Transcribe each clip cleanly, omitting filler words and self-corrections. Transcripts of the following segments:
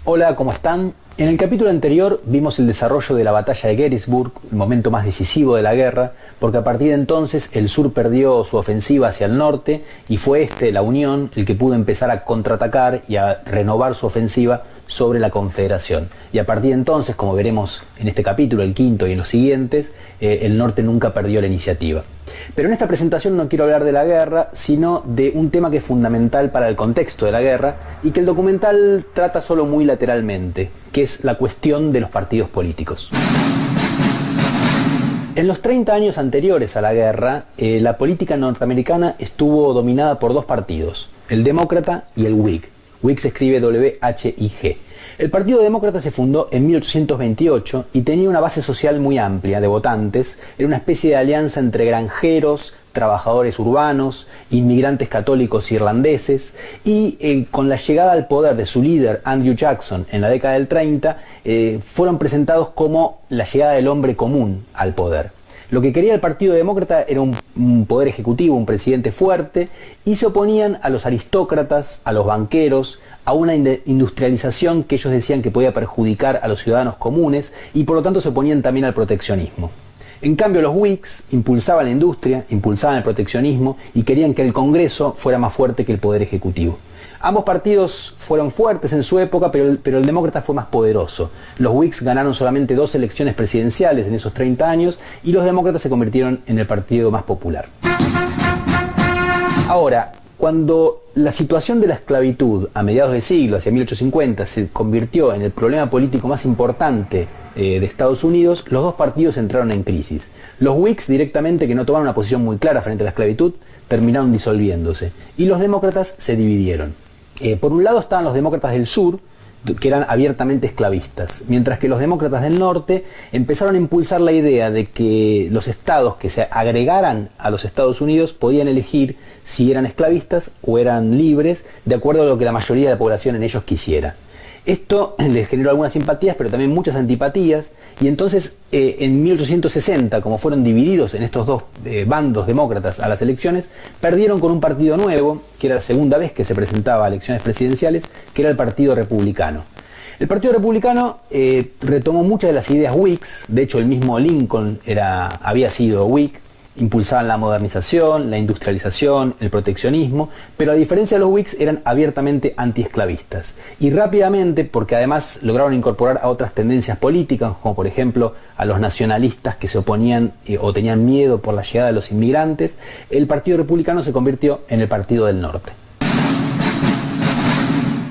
Hola, ¿cómo están? En el capítulo anterior vimos el desarrollo de la batalla de Gettysburg, el momento más decisivo de la guerra, porque a partir de entonces el sur perdió su ofensiva hacia el norte y fue la Unión, el que pudo empezar a contraatacar y a renovar su ofensiva sobre la Confederación. Y a partir de entonces, como veremos en este capítulo, el quinto y en los siguientes, el norte nunca perdió la iniciativa. Pero en esta presentación no quiero hablar de la guerra, sino de un tema que es fundamental para el contexto de la guerra y que el documental trata solo muy lateralmente, que es la cuestión de los partidos políticos. En los 30 años anteriores a la guerra, la política norteamericana estuvo dominada por dos partidos, el demócrata y el Whig. Whig se escribe W-H-I-G. El Partido Demócrata se fundó en 1828 y tenía una base social muy amplia de votantes. Era una especie de alianza entre granjeros, trabajadores urbanos, inmigrantes católicos irlandeses y con la llegada al poder de su líder Andrew Jackson en la década del 30 fueron presentados como la llegada del hombre común al poder. Lo que quería el Partido Demócrata era un poder ejecutivo, un presidente fuerte, y se oponían a los aristócratas, a los banqueros, a una industrialización que ellos decían que podía perjudicar a los ciudadanos comunes y por lo tanto se oponían también al proteccionismo. En cambio los Whigs impulsaban la industria, impulsaban el proteccionismo y querían que el Congreso fuera más fuerte que el poder ejecutivo. Ambos partidos fueron fuertes en su época, pero el demócrata fue más poderoso. Los Whigs ganaron solamente 2 elecciones presidenciales en esos 30 años y los demócratas se convirtieron en el partido más popular. Ahora, cuando la situación de la esclavitud a mediados de siglo, hacia 1850, se convirtió en el problema político más importante de Estados Unidos, los dos partidos entraron en crisis. Los Whigs directamente, que no tomaron una posición muy clara frente a la esclavitud, terminaron disolviéndose y los demócratas se dividieron. Por un lado estaban los demócratas del sur, que eran abiertamente esclavistas, mientras que los demócratas del norte empezaron a impulsar la idea de que los estados que se agregaran a los Estados Unidos podían elegir si eran esclavistas o eran libres, de acuerdo a lo que la mayoría de la población en ellos quisiera. Esto les generó algunas simpatías, pero también muchas antipatías, y entonces en 1860, como fueron divididos en estos dos bandos demócratas a las elecciones, perdieron con un partido nuevo, que era la segunda vez que se presentaba a elecciones presidenciales, que era el Partido Republicano. El Partido Republicano retomó muchas de las ideas Whigs, de hecho el mismo Lincoln había sido Whig. Impulsaban la modernización, la industrialización, el proteccionismo, pero a diferencia de los Whigs eran abiertamente antiesclavistas. Y rápidamente, porque además lograron incorporar a otras tendencias políticas, como por ejemplo a los nacionalistas que se oponían o tenían miedo por la llegada de los inmigrantes, el Partido Republicano se convirtió en el Partido del Norte.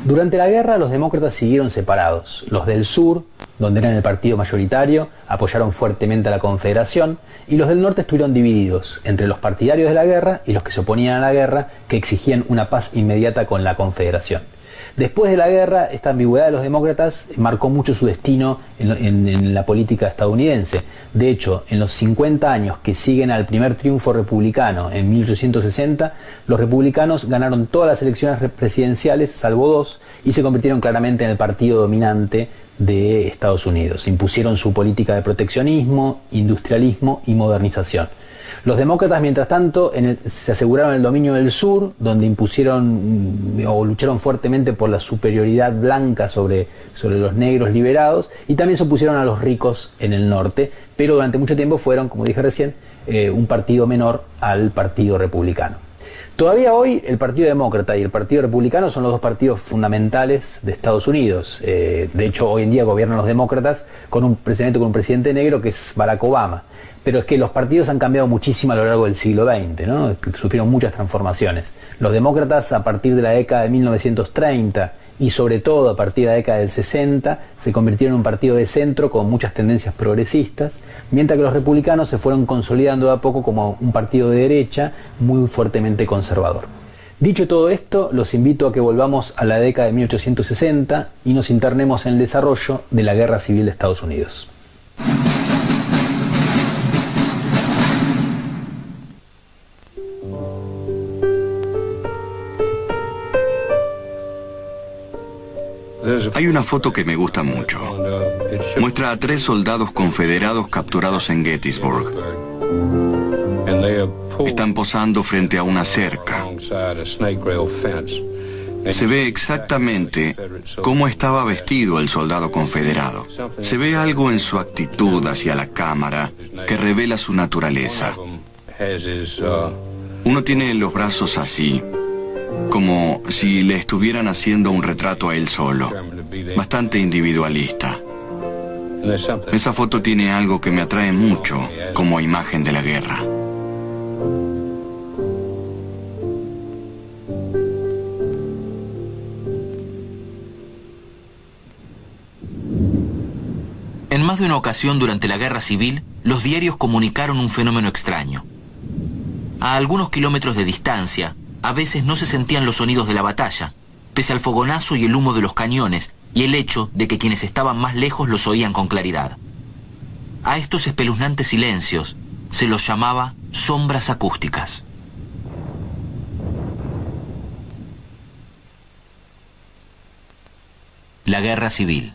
Durante la guerra los demócratas siguieron separados. Los del sur, donde eran el partido mayoritario, apoyaron fuertemente a la Confederación, y los del norte estuvieron divididos entre los partidarios de la guerra y los que se oponían a la guerra, que exigían una paz inmediata con la Confederación. Después de la guerra, esta ambigüedad de los demócratas marcó mucho su destino en la política estadounidense. De hecho, en los 50 años que siguen al primer triunfo republicano en 1860, los republicanos ganaron todas las elecciones presidenciales, salvo 2, y se convirtieron claramente en el partido dominante de Estados Unidos. Impusieron su política de proteccionismo, industrialismo y modernización. Los demócratas, mientras tanto, se aseguraron el dominio del sur, donde impusieron o lucharon fuertemente por la superioridad blanca sobre los negros liberados, y también se opusieron a los ricos en el norte, pero durante mucho tiempo fueron, como dije recién, un partido menor al Partido Republicano. Todavía hoy el Partido Demócrata y el Partido Republicano son los dos partidos fundamentales de Estados Unidos. De hecho, hoy en día gobiernan los demócratas con un presidente negro que es Barack Obama. Pero es que los partidos han cambiado muchísimo a lo largo del siglo XX, ¿no? Sufrieron muchas transformaciones. Los demócratas, a partir de la década de 1930 y sobre todo a partir de la década del 60, se convirtieron en un partido de centro con muchas tendencias progresistas, mientras que los republicanos se fueron consolidando de a poco como un partido de derecha muy fuertemente conservador. Dicho todo esto, los invito a que volvamos a la década de 1860 y nos internemos en el desarrollo de la Guerra Civil de Estados Unidos. Hay una foto que me gusta mucho. Muestra a 3 soldados confederados capturados en Gettysburg. Están posando frente a una cerca. Se ve exactamente cómo estaba vestido el soldado confederado. Se ve algo en su actitud hacia la cámara que revela su naturaleza. Uno tiene los brazos así, como si le estuvieran haciendo un retrato a él solo, bastante individualista. Esa foto tiene algo que me atrae mucho como imagen de la guerra. En más de una ocasión durante la Guerra Civil, los diarios comunicaron un fenómeno extraño. A algunos kilómetros de distancia, a veces no se sentían los sonidos de la batalla, pese al fogonazo y el humo de los cañones, y el hecho de que quienes estaban más lejos los oían con claridad. A estos espeluznantes silencios se los llamaba sombras acústicas. La Guerra Civil.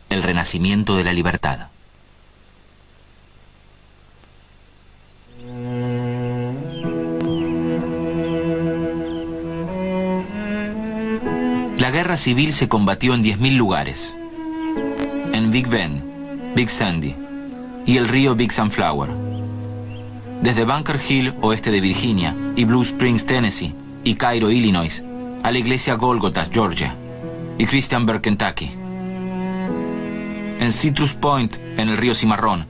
El renacimiento de la libertad. La guerra civil se combatió en 10.000 lugares. En Big Bend, Big Sandy y el río Big Sunflower. Desde Bunker Hill, oeste de Virginia, y Blue Springs, Tennessee, y Cairo, Illinois, a la iglesia Golgotha, Georgia, y Christiansburg, Kentucky. En Citrus Point, en el río Cimarrón,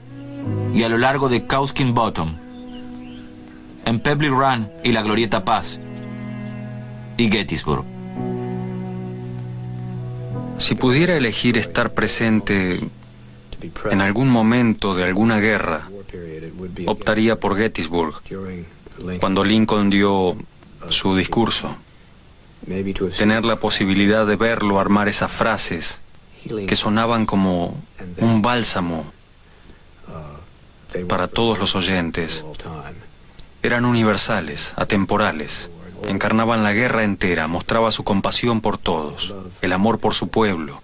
y a lo largo de Cowskin Bottom. En Pebbly Run y la Glorieta Paz, y Gettysburg. Si pudiera elegir estar presente en algún momento de alguna guerra, optaría por Gettysburg, cuando Lincoln dio su discurso. Tener la posibilidad de verlo armar esas frases que sonaban como un bálsamo para todos los oyentes. Eran universales, atemporales. Encarnaban la guerra entera, mostraba su compasión por todos, el amor por su pueblo.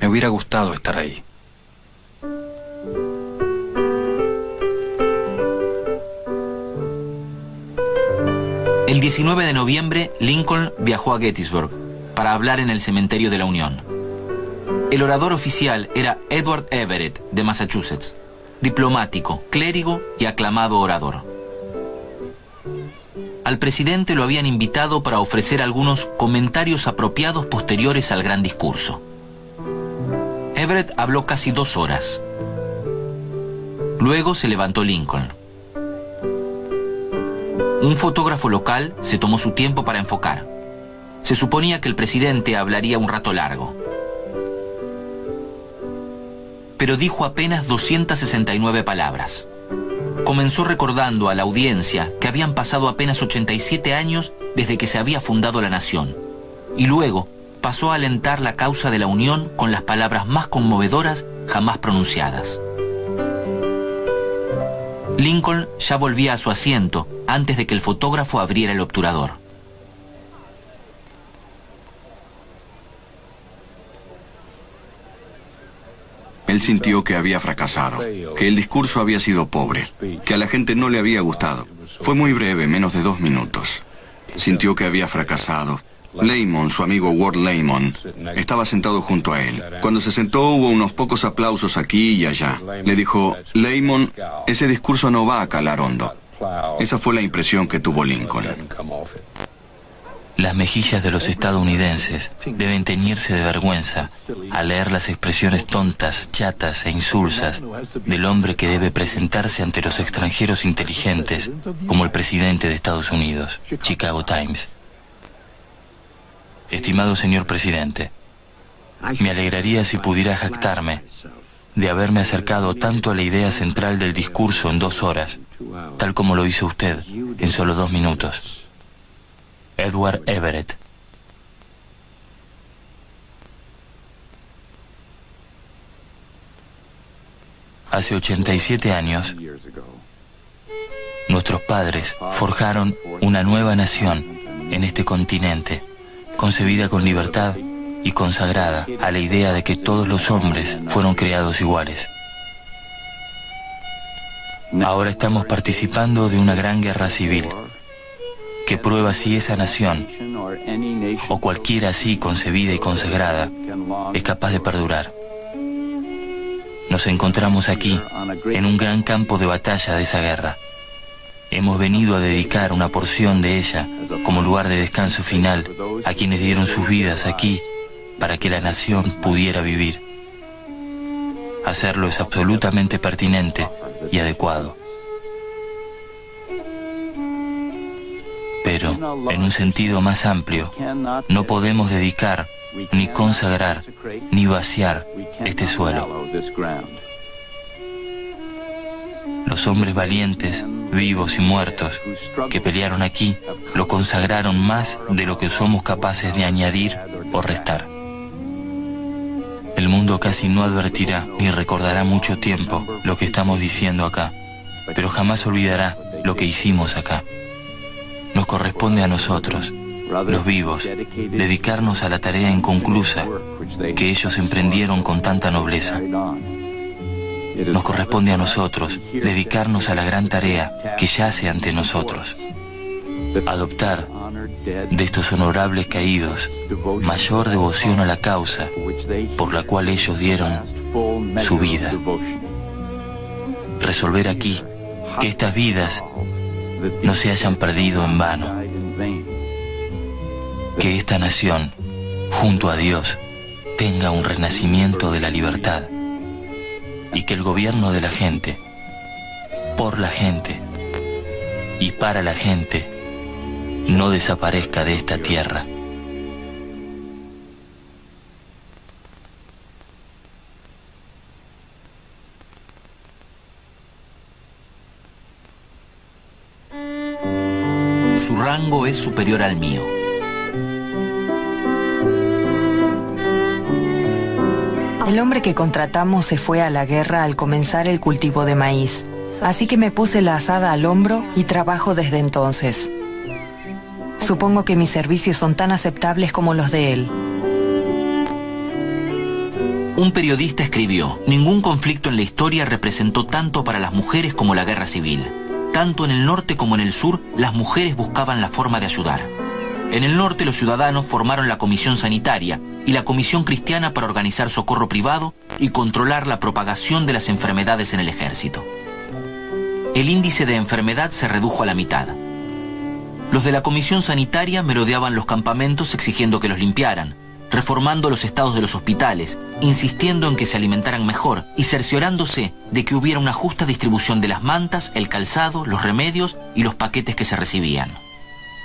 Me hubiera gustado estar ahí. El 19 de noviembre, Lincoln viajó a Gettysburg para hablar en el cementerio de la Unión. El orador oficial era Edward Everett, de Massachusetts, diplomático, clérigo y aclamado orador. Al presidente lo habían invitado para ofrecer algunos comentarios apropiados posteriores al gran discurso. Everett habló casi 2 horas. Luego se levantó Lincoln. Un fotógrafo local se tomó su tiempo para enfocar. Se suponía que el presidente hablaría un rato largo. Pero dijo apenas 269 palabras. Comenzó recordando a la audiencia que habían pasado apenas 87 años desde que se había fundado la nación, y luego pasó a alentar la causa de la Unión con las palabras más conmovedoras jamás pronunciadas. Lincoln ya volvía a su asiento antes de que el fotógrafo abriera el obturador. Él sintió que había fracasado, que el discurso había sido pobre, que a la gente no le había gustado. Fue muy breve, menos de 2 minutos. Sintió que había fracasado. Lamon, su amigo Ward Lamon, estaba sentado junto a él. Cuando se sentó hubo unos pocos aplausos aquí y allá. Le dijo, Lamon, ese discurso no va a calar hondo. Esa fue la impresión que tuvo Lincoln. Las mejillas de los estadounidenses deben teñirse de vergüenza al leer las expresiones tontas, chatas e insulsas del hombre que debe presentarse ante los extranjeros inteligentes como el presidente de Estados Unidos. Chicago Times. Estimado señor presidente, me alegraría si pudiera jactarme de haberme acercado tanto a la idea central del discurso en 2 horas, tal como lo hizo usted en solo 2 minutos. Edward Everett. Hace 87 años, nuestros padres forjaron una nueva nación en este continente, concebida con libertad y consagrada a la idea de que todos los hombres fueron creados iguales. Ahora estamos participando de una gran guerra civil que prueba si esa nación, o cualquiera así concebida y consagrada, es capaz de perdurar. Nos encontramos aquí, en un gran campo de batalla de esa guerra. Hemos venido a dedicar una porción de ella como lugar de descanso final a quienes dieron sus vidas aquí para que la nación pudiera vivir. Hacerlo es absolutamente pertinente y adecuado. Pero, en un sentido más amplio, no podemos dedicar, ni consagrar, ni vaciar este suelo. Los hombres valientes, vivos y muertos, que pelearon aquí, lo consagraron más de lo que somos capaces de añadir o restar. El mundo casi no advertirá ni recordará mucho tiempo lo que estamos diciendo acá, pero jamás olvidará lo que hicimos acá. Nos corresponde a nosotros, los vivos, dedicarnos a la tarea inconclusa que ellos emprendieron con tanta nobleza. Nos corresponde a nosotros dedicarnos a la gran tarea que yace ante nosotros. Adoptar de estos honorables caídos mayor devoción a la causa por la cual ellos dieron su vida. Resolver aquí que estas vidas no se hayan perdido en vano. Que esta nación, junto a Dios, tenga un renacimiento de la libertad. Y que el gobierno de la gente, por la gente y para la gente, no desaparezca de esta tierra. Su rango es superior al mío. El hombre que contratamos se fue a la guerra al comenzar el cultivo de maíz. Así que me puse la azada al hombro y trabajo desde entonces. Supongo que mis servicios son tan aceptables como los de él. Un periodista escribió: ningún conflicto en la historia representó tanto para las mujeres como la guerra civil. Tanto en el norte como en el sur, las mujeres buscaban la forma de ayudar. En el norte, los ciudadanos formaron la Comisión Sanitaria y la Comisión Cristiana para organizar socorro privado y controlar la propagación de las enfermedades en el ejército. El índice de enfermedad se redujo a la mitad. Los de la Comisión Sanitaria merodeaban los campamentos exigiendo que los limpiaran, reformando los estados de los hospitales, insistiendo en que se alimentaran mejor y cerciorándose de que hubiera una justa distribución de las mantas, el calzado, los remedios y los paquetes que se recibían.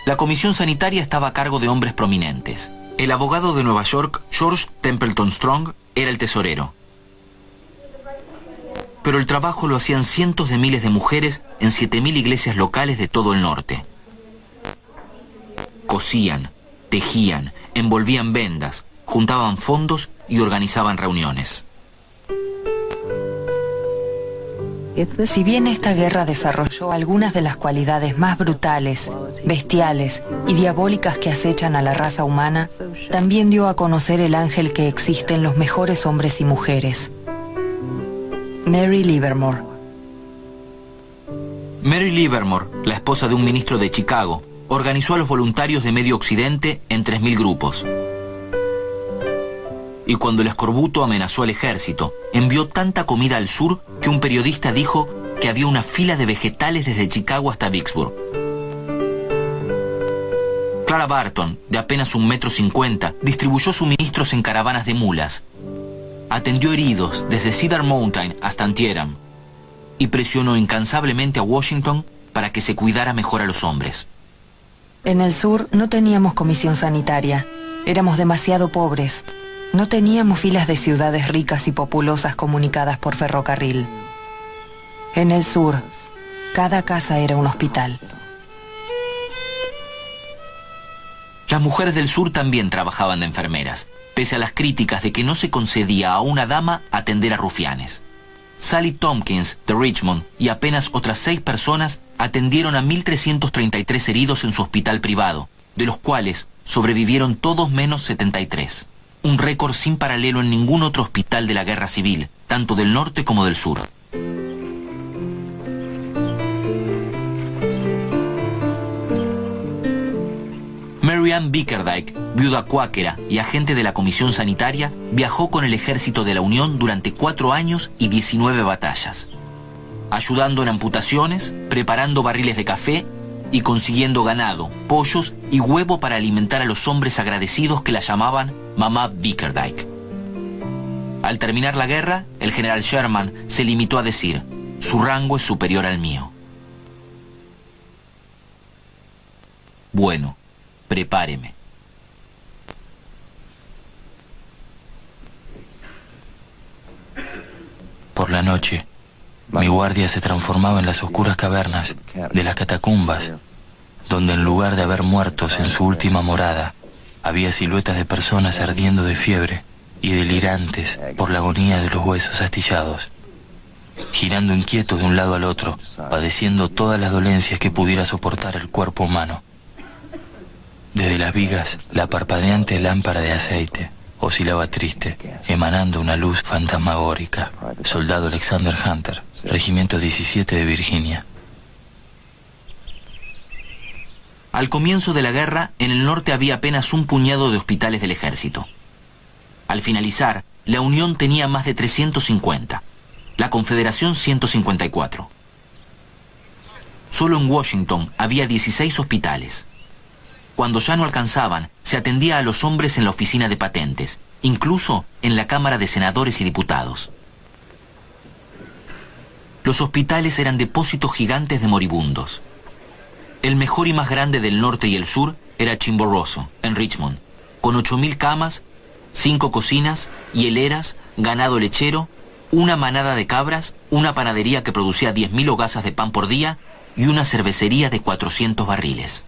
La Comisión Sanitaria estaba a cargo de hombres prominentes. El abogado de Nueva York, George Templeton Strong, era el tesorero. Pero el trabajo lo hacían cientos de miles de mujeres en 7.000 iglesias locales de todo el norte. Cosían, tejían, envolvían vendas, juntaban fondos y organizaban reuniones. Si bien esta guerra desarrolló algunas de las cualidades más brutales, bestiales y diabólicas que acechan a la raza humana, también dio a conocer el ángel que existe en los mejores hombres y mujeres. Mary Livermore. Mary Livermore, la esposa de un ministro de Chicago, organizó a los voluntarios de Medio Occidente en 3.000 grupos. Y cuando el escorbuto amenazó al ejército, envió tanta comida al sur que un periodista dijo que había una fila de vegetales desde Chicago hasta Vicksburg. Clara Barton, de apenas 1,50 m, distribuyó suministros en caravanas de mulas. Atendió heridos desde Cedar Mountain hasta Antietam y presionó incansablemente a Washington para que se cuidara mejor a los hombres. En el sur no teníamos comisión sanitaria. Éramos demasiado pobres. No teníamos filas de ciudades ricas y populosas comunicadas por ferrocarril. En el sur, cada casa era un hospital. Las mujeres del sur también trabajaban de enfermeras, pese a las críticas de que no se concedía a una dama atender a rufianes. Sally Tompkins, de Richmond, y apenas otras 6 personas atendieron a 1.333 heridos en su hospital privado, de los cuales sobrevivieron todos menos 73. Un récord sin paralelo en ningún otro hospital de la guerra civil, tanto del norte como del sur. Mary Ann Bickerdike, viuda cuáquera y agente de la Comisión Sanitaria, viajó con el ejército de la Unión durante 4 años y 19 batallas, ayudando en amputaciones, preparando barriles de café y consiguiendo ganado, pollos y huevo para alimentar a los hombres agradecidos que la llamaban Mamá Bickerdike. Al terminar la guerra, el general Sherman se limitó a decir: su rango es superior al mío. Bueno, prepáreme. Por la noche, mi guardia se transformaba en las oscuras cavernas de las catacumbas, donde en lugar de haber muertos en su última morada, había siluetas de personas ardiendo de fiebre y delirantes por la agonía de los huesos astillados, girando inquietos de un lado al otro, padeciendo todas las dolencias que pudiera soportar el cuerpo humano. Desde las vigas, la parpadeante lámpara de aceite oscilaba triste, emanando una luz fantasmagórica. Soldado Alexander Hunter, Regimiento 17 de Virginia. Al comienzo de la guerra, en el norte había apenas un puñado de hospitales del ejército. Al finalizar, la Unión tenía más de 350, la Confederación 154. Solo en Washington había 16 hospitales. Cuando ya no alcanzaban, se atendía a los hombres en la oficina de patentes, incluso en la Cámara de Senadores y Diputados. Los hospitales eran depósitos gigantes de moribundos. El mejor y más grande del norte y el sur era Chimborazo, en Richmond, con 8.000 camas, 5 cocinas, hieleras, ganado lechero, una manada de cabras, una panadería que producía 10.000 hogazas de pan por día y una cervecería de 400 barriles.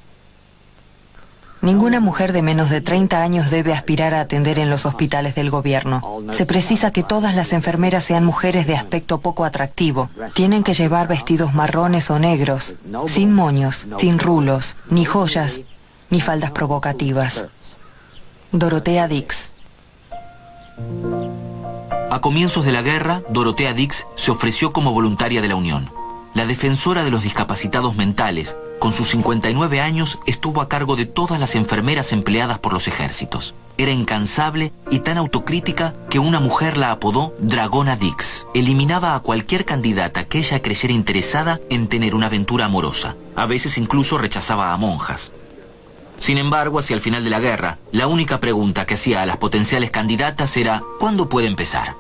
Ninguna mujer de menos de 30 años debe aspirar a atender en los hospitales del gobierno. Se precisa que todas las enfermeras sean mujeres de aspecto poco atractivo. Tienen que llevar vestidos marrones o negros, sin moños, sin rulos, ni joyas, ni faldas provocativas. Dorothea Dix. A comienzos de la guerra, Dorothea Dix se ofreció como voluntaria de la Unión. La defensora de los discapacitados mentales, con sus 59 años, estuvo a cargo de todas las enfermeras empleadas por los ejércitos. Era incansable y tan autocrítica que una mujer la apodó Dragona Dix. Eliminaba a cualquier candidata que ella creyera interesada en tener una aventura amorosa. A veces incluso rechazaba a monjas. Sin embargo, hacia el final de la guerra, la única pregunta que hacía a las potenciales candidatas era ¿cuándo puede empezar?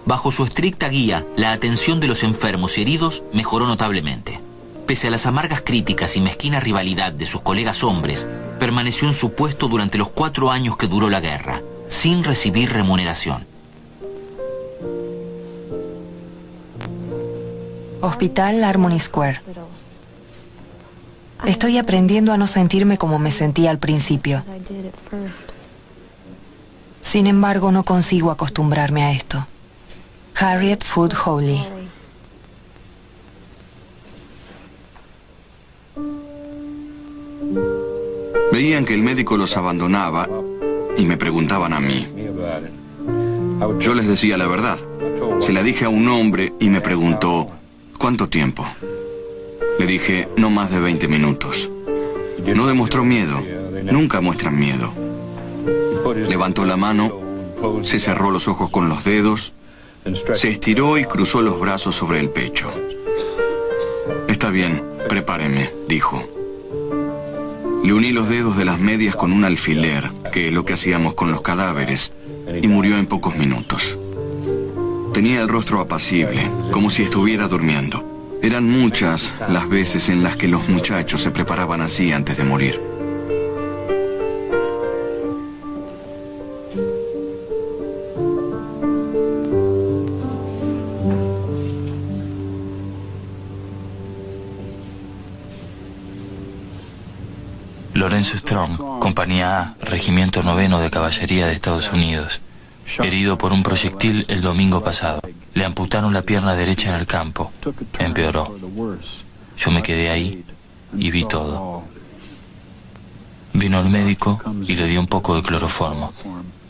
Bajo su estricta guía, la atención de los enfermos y heridos mejoró notablemente. Pese a las amargas críticas y mezquina rivalidad de sus colegas hombres, permaneció en su puesto durante los 4 años que duró la guerra, sin recibir remuneración. Hospital Harmony Square. Estoy aprendiendo a no sentirme como me sentía al principio. Sin embargo, no consigo acostumbrarme a esto. Harriet Food Hawley. Veían que el médico los abandonaba y me preguntaban a mí. Yo les decía la verdad. Se la dije a un hombre y me preguntó, ¿cuánto tiempo? Le dije, no más de 20 minutos. No demostró miedo. Nunca muestran miedo. Levantó la mano, se cerró los ojos con los dedos, se estiró y cruzó los brazos sobre el pecho. Está bien, prepáreme, dijo. Le uní los dedos de las medias con un alfiler, que es lo que hacíamos con los cadáveres, y murió en pocos minutos. Tenía el rostro apacible, como si estuviera durmiendo. Eran muchas las veces en las que los muchachos se preparaban así antes de morir. Lorenzo Strong, Compañía A, Regimiento 9º de Caballería de Estados Unidos, herido por un proyectil el domingo pasado. Le amputaron la pierna derecha en el campo. Empeoró. Yo me quedé ahí y vi todo. Vino el médico y le dio un poco de cloroformo.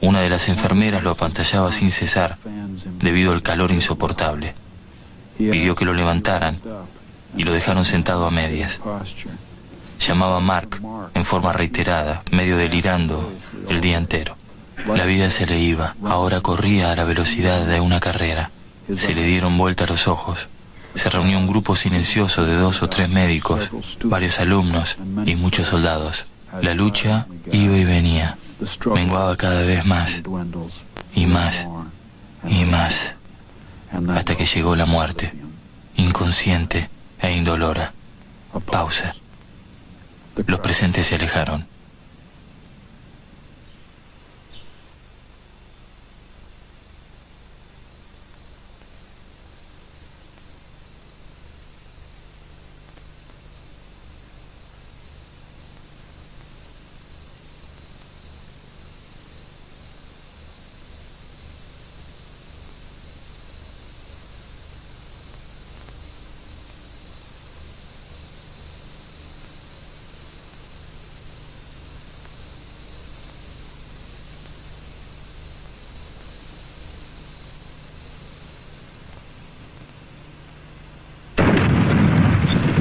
Una de las enfermeras lo apantallaba sin cesar debido al calor insoportable. Pidió que lo levantaran y lo dejaron sentado a medias. Llamaba a Mark en forma reiterada, medio delirando el día entero. La vida se le iba, ahora corría a la velocidad de una carrera. Se le dieron vuelta los ojos. Se reunió un grupo silencioso de 2 o 3 médicos, varios alumnos y muchos soldados. La lucha iba y venía, menguaba cada vez más, y más, y más, hasta que llegó la muerte, inconsciente e indolora. Pausa. Los presentes se alejaron.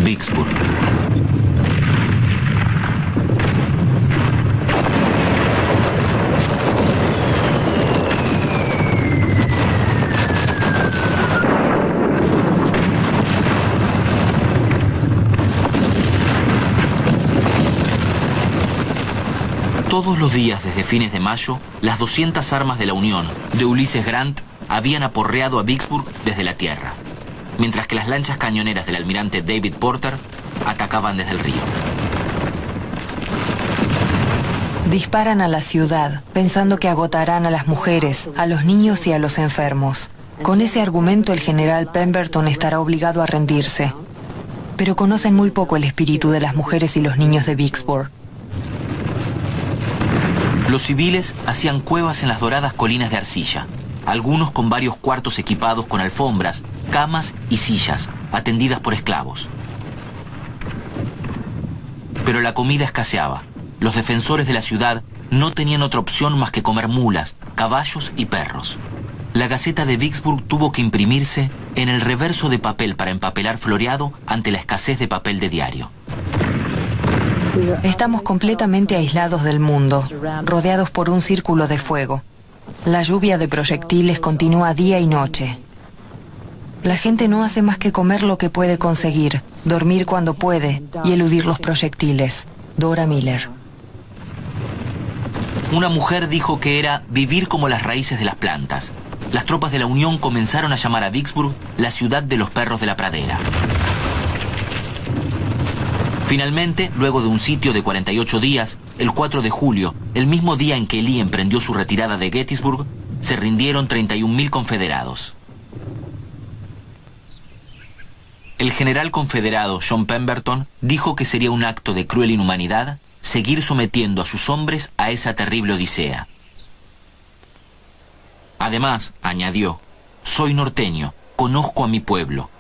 Vicksburg. Todos los días desde fines de mayo, las 200 armas de la Unión de Ulysses Grant habían aporreado a Vicksburg desde la tierra, mientras que las lanchas cañoneras del almirante David Porter atacaban desde el río. Disparan a la ciudad, pensando que agotarán a las mujeres, a los niños y a los enfermos. Con ese argumento el general Pemberton estará obligado a rendirse. Pero conocen muy poco el espíritu de las mujeres y los niños de Vicksburg. Los civiles hacían cuevas en las doradas colinas de arcilla, algunos con varios cuartos equipados con alfombras, camas y sillas, atendidas por esclavos. Pero la comida escaseaba. Los defensores de la ciudad no tenían otra opción más que comer mulas, caballos y perros. La Gaceta de Vicksburg tuvo que imprimirse en el reverso de papel para empapelar floreado ante la escasez de papel de diario. Estamos completamente aislados del mundo, rodeados por un círculo de fuego. La lluvia de proyectiles continúa día y noche. La gente no hace más que comer lo que puede conseguir, dormir cuando puede y eludir los proyectiles. Dora Miller. Una mujer dijo que era vivir como las raíces de las plantas. Las tropas de la Unión comenzaron a llamar a Vicksburg la ciudad de los perros de la pradera. Finalmente, luego de un sitio de 48 días, el 4 de julio, el mismo día en que Lee emprendió su retirada de Gettysburg, se rindieron 31.000 confederados. El general confederado John Pemberton dijo que sería un acto de cruel inhumanidad seguir sometiendo a sus hombres a esa terrible odisea. Además, añadió, soy norteño, conozco a mi pueblo.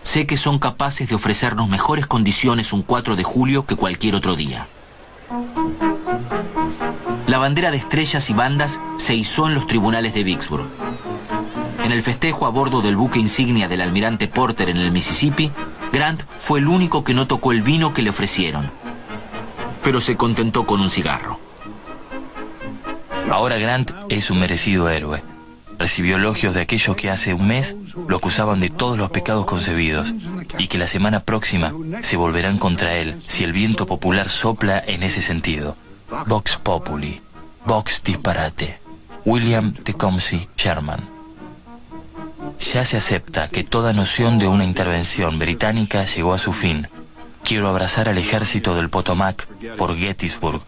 Sé que son capaces de ofrecernos mejores condiciones un 4 de julio que cualquier otro día. La bandera de estrellas y bandas se izó en los tribunales de Vicksburg. En el festejo a bordo del buque insignia del almirante Porter en el Mississippi, Grant fue el único que no tocó el vino que le ofrecieron, pero se contentó con un cigarro. Ahora Grant es un merecido héroe. Recibió elogios de aquellos que hace un mes lo acusaban de todos los pecados concebidos y que la semana próxima se volverán contra él si el viento popular sopla en ese sentido. Vox Populi, Vox Disparate, William Tecumseh Sherman. Ya se acepta que toda noción de una intervención británica llegó a su fin. Quiero abrazar al ejército del Potomac por Gettysburg.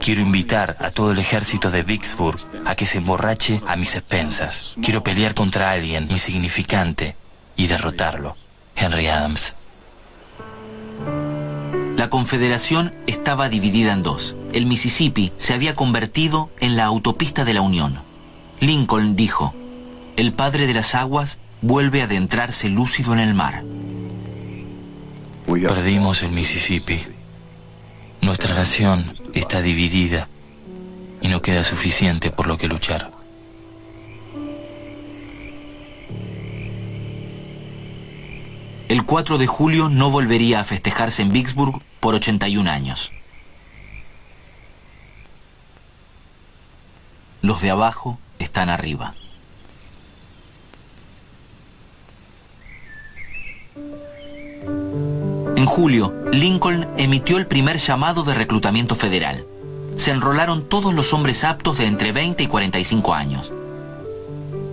Quiero invitar a todo el ejército de Vicksburg a que se emborrache a mis expensas. Quiero pelear contra alguien insignificante y derrotarlo. Henry Adams. La Confederación estaba dividida en dos. El Mississippi se había convertido en la autopista de la Unión. Lincoln dijo, el padre de las aguas vuelve a adentrarse lúcido en el mar. Perdimos el Mississippi. Nuestra nación está dividida y no queda suficiente por lo que luchar. El 4 de julio no volvería a festejarse en Vicksburg por 81 años. Los de abajo están arriba. En julio, Lincoln emitió el primer llamado de reclutamiento federal. Se enrolaron todos los hombres aptos de entre 20 y 45 años.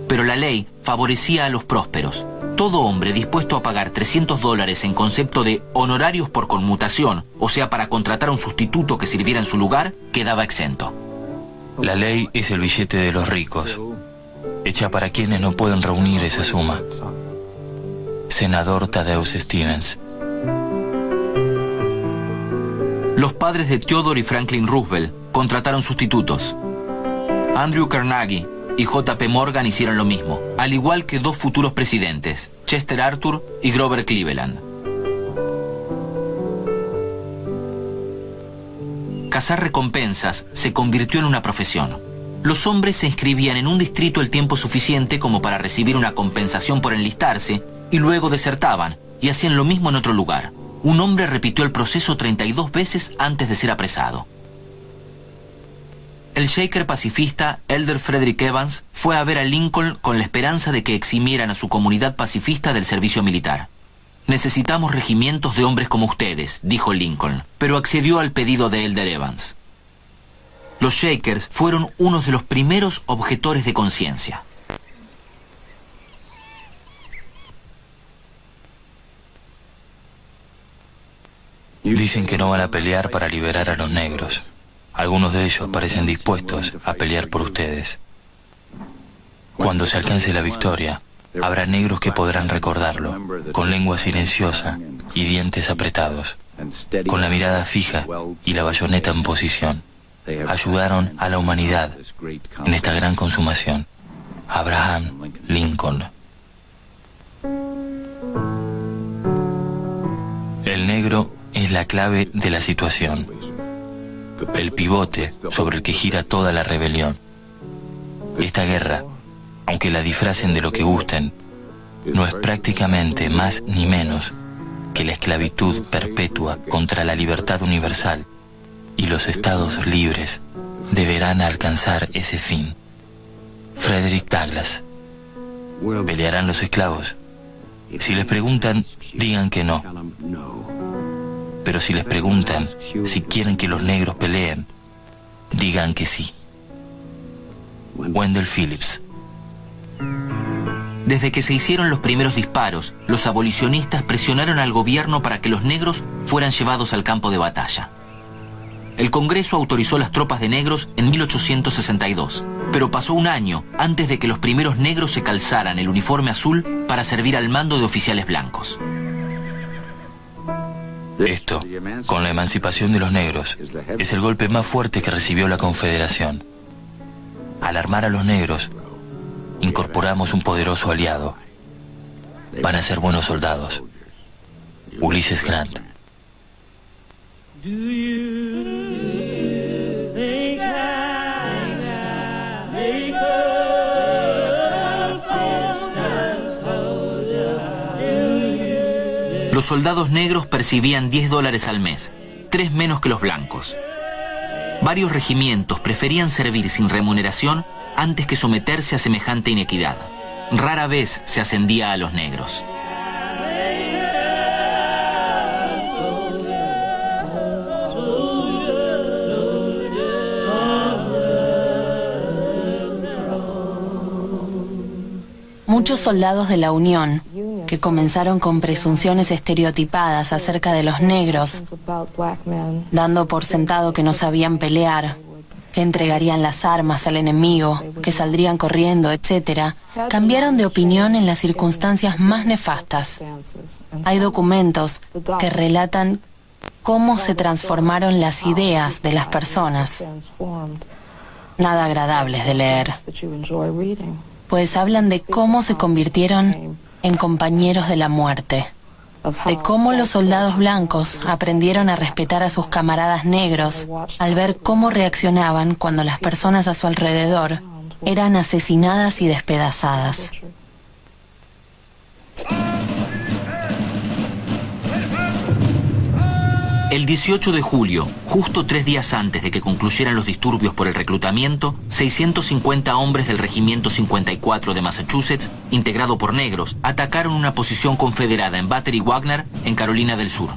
Pero la ley favorecía a los prósperos. Todo hombre dispuesto a pagar $300 en concepto de honorarios por conmutación, o sea, para contratar a un sustituto que sirviera en su lugar, quedaba exento. La ley es el billete de los ricos, hecha para quienes no pueden reunir esa suma. Senador Thaddeus Stevens. Los padres de Theodore y Franklin Roosevelt contrataron sustitutos. Andrew Carnegie y J.P. Morgan hicieron lo mismo, al igual que dos futuros presidentes, Chester Arthur y Grover Cleveland. Cazar recompensas se convirtió en una profesión. Los hombres se inscribían en un distrito el tiempo suficiente como para recibir una compensación por enlistarse y luego desertaban y hacían lo mismo en otro lugar. Un hombre repitió el proceso 32 veces antes de ser apresado. El Shaker pacifista Elder Frederick Evans fue a ver a Lincoln con la esperanza de que eximieran a su comunidad pacifista del servicio militar. «Necesitamos regimientos de hombres como ustedes», dijo Lincoln, pero accedió al pedido de Elder Evans. Los Shakers fueron unos de los primeros objetores de conciencia. Dicen que no van a pelear para liberar a los negros. Algunos de ellos parecen dispuestos a pelear por ustedes. Cuando se alcance la victoria, habrá negros que podrán recordarlo, con lengua silenciosa y dientes apretados, con la mirada fija y la bayoneta en posición. Ayudaron a la humanidad en esta gran consumación. Abraham Lincoln. El negro es la clave de la situación, el pivote sobre el que gira toda la rebelión. Esta guerra, aunque la disfracen de lo que gusten, no es prácticamente más ni menos que la esclavitud perpetua contra la libertad universal, y los estados libres deberán alcanzar ese fin. Frederick Douglass. ¿Pelearán los esclavos? Si les preguntan, digan que no. Pero si les preguntan si quieren que los negros peleen, digan que sí. Wendell Phillips. Desde que se hicieron los primeros disparos, los abolicionistas presionaron al gobierno para que los negros fueran llevados al campo de batalla. El Congreso autorizó las tropas de negros en 1862, pero pasó un año antes de que los primeros negros se calzaran el uniforme azul para servir al mando de oficiales blancos. Esto, con la emancipación de los negros, es el golpe más fuerte que recibió la Confederación. Al armar a los negros, incorporamos un poderoso aliado. Van a ser buenos soldados. Ulysses Grant. Los soldados negros percibían $10 al mes, 3 menos que los blancos. Varios regimientos preferían servir sin remuneración antes que someterse a semejante inequidad. Rara vez se ascendía a los negros. Muchos soldados de la Unión, que comenzaron con presunciones estereotipadas acerca de los negros, dando por sentado que no sabían pelear, que entregarían las armas al enemigo, que saldrían corriendo, etc., cambiaron de opinión en las circunstancias más nefastas. Hay documentos que relatan cómo se transformaron las ideas de las personas, nada agradables de leer, pues hablan de cómo se convirtieron en compañeros de la muerte, de cómo los soldados blancos aprendieron a respetar a sus camaradas negros al ver cómo reaccionaban cuando las personas a su alrededor eran asesinadas y despedazadas. El 18 de julio, justo 3 días antes de que concluyeran los disturbios por el reclutamiento, 650 hombres del Regimiento 54 de Massachusetts, integrado por negros, atacaron una posición confederada en Battery Wagner, en Carolina del Sur.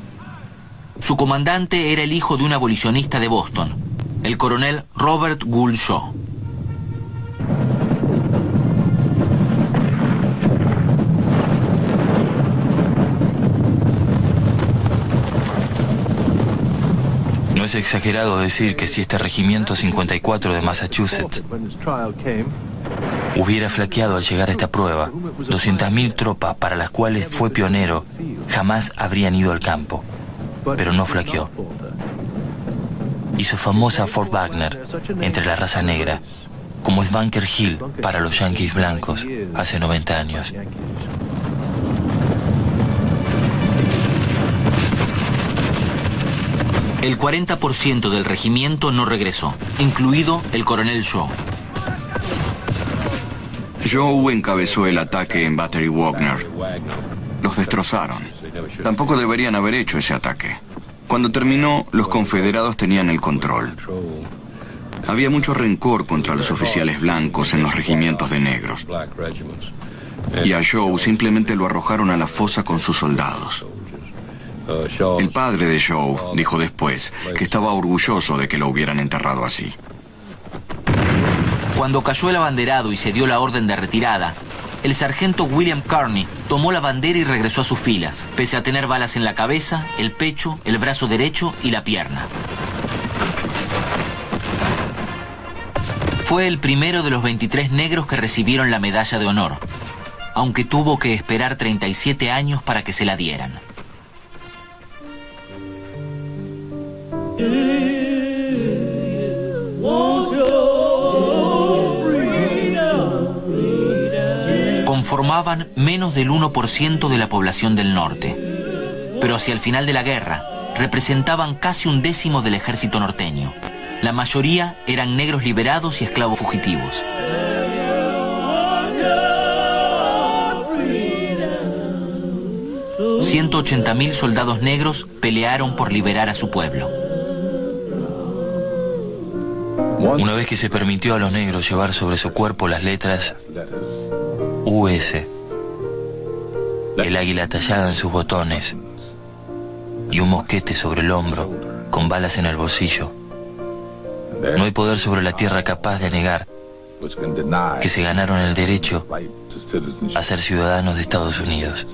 Su comandante era el hijo de un abolicionista de Boston, el coronel Robert Gould Shaw. No es exagerado decir que si este Regimiento 54 de Massachusetts hubiera flaqueado al llegar a esta prueba, 200.000 tropas para las cuales fue pionero jamás habrían ido al campo. Pero no flaqueó. Hizo famosa a Fort Wagner entre la raza negra, como es Bunker Hill para los yanquis blancos hace 90 años. El 40% del regimiento no regresó, incluido el coronel Shaw. Joe encabezó el ataque en Battery Wagner. Los destrozaron. Tampoco deberían haber hecho ese ataque. Cuando terminó, los confederados tenían el control. Había mucho rencor contra los oficiales blancos en los regimientos de negros. Y a Joe simplemente lo arrojaron a la fosa con sus soldados. El padre de Joe dijo después que estaba orgulloso de que lo hubieran enterrado así. Cuando cayó el abanderado y se dio la orden de retirada, el sargento William Kearney tomó la bandera y regresó a sus filas, pese a tener balas en la cabeza, el pecho, el brazo derecho y la pierna. Fue el primero de los 23 negros que recibieron la medalla de honor, aunque tuvo que esperar 37 años para que se la dieran. Conformaban menos del 1% de la población del norte, pero hacia el final de la guerra representaban casi 1/10 del ejército norteño. La mayoría eran negros liberados y esclavos fugitivos. $180.000 soldados negros pelearon por liberar a su pueblo. Una vez que se permitió a los negros llevar sobre su cuerpo las letras US, el águila tallada en sus botones y un mosquete sobre el hombro con balas en el bolsillo, no hay poder sobre la tierra capaz de negar que se ganaron el derecho a ser ciudadanos de Estados Unidos.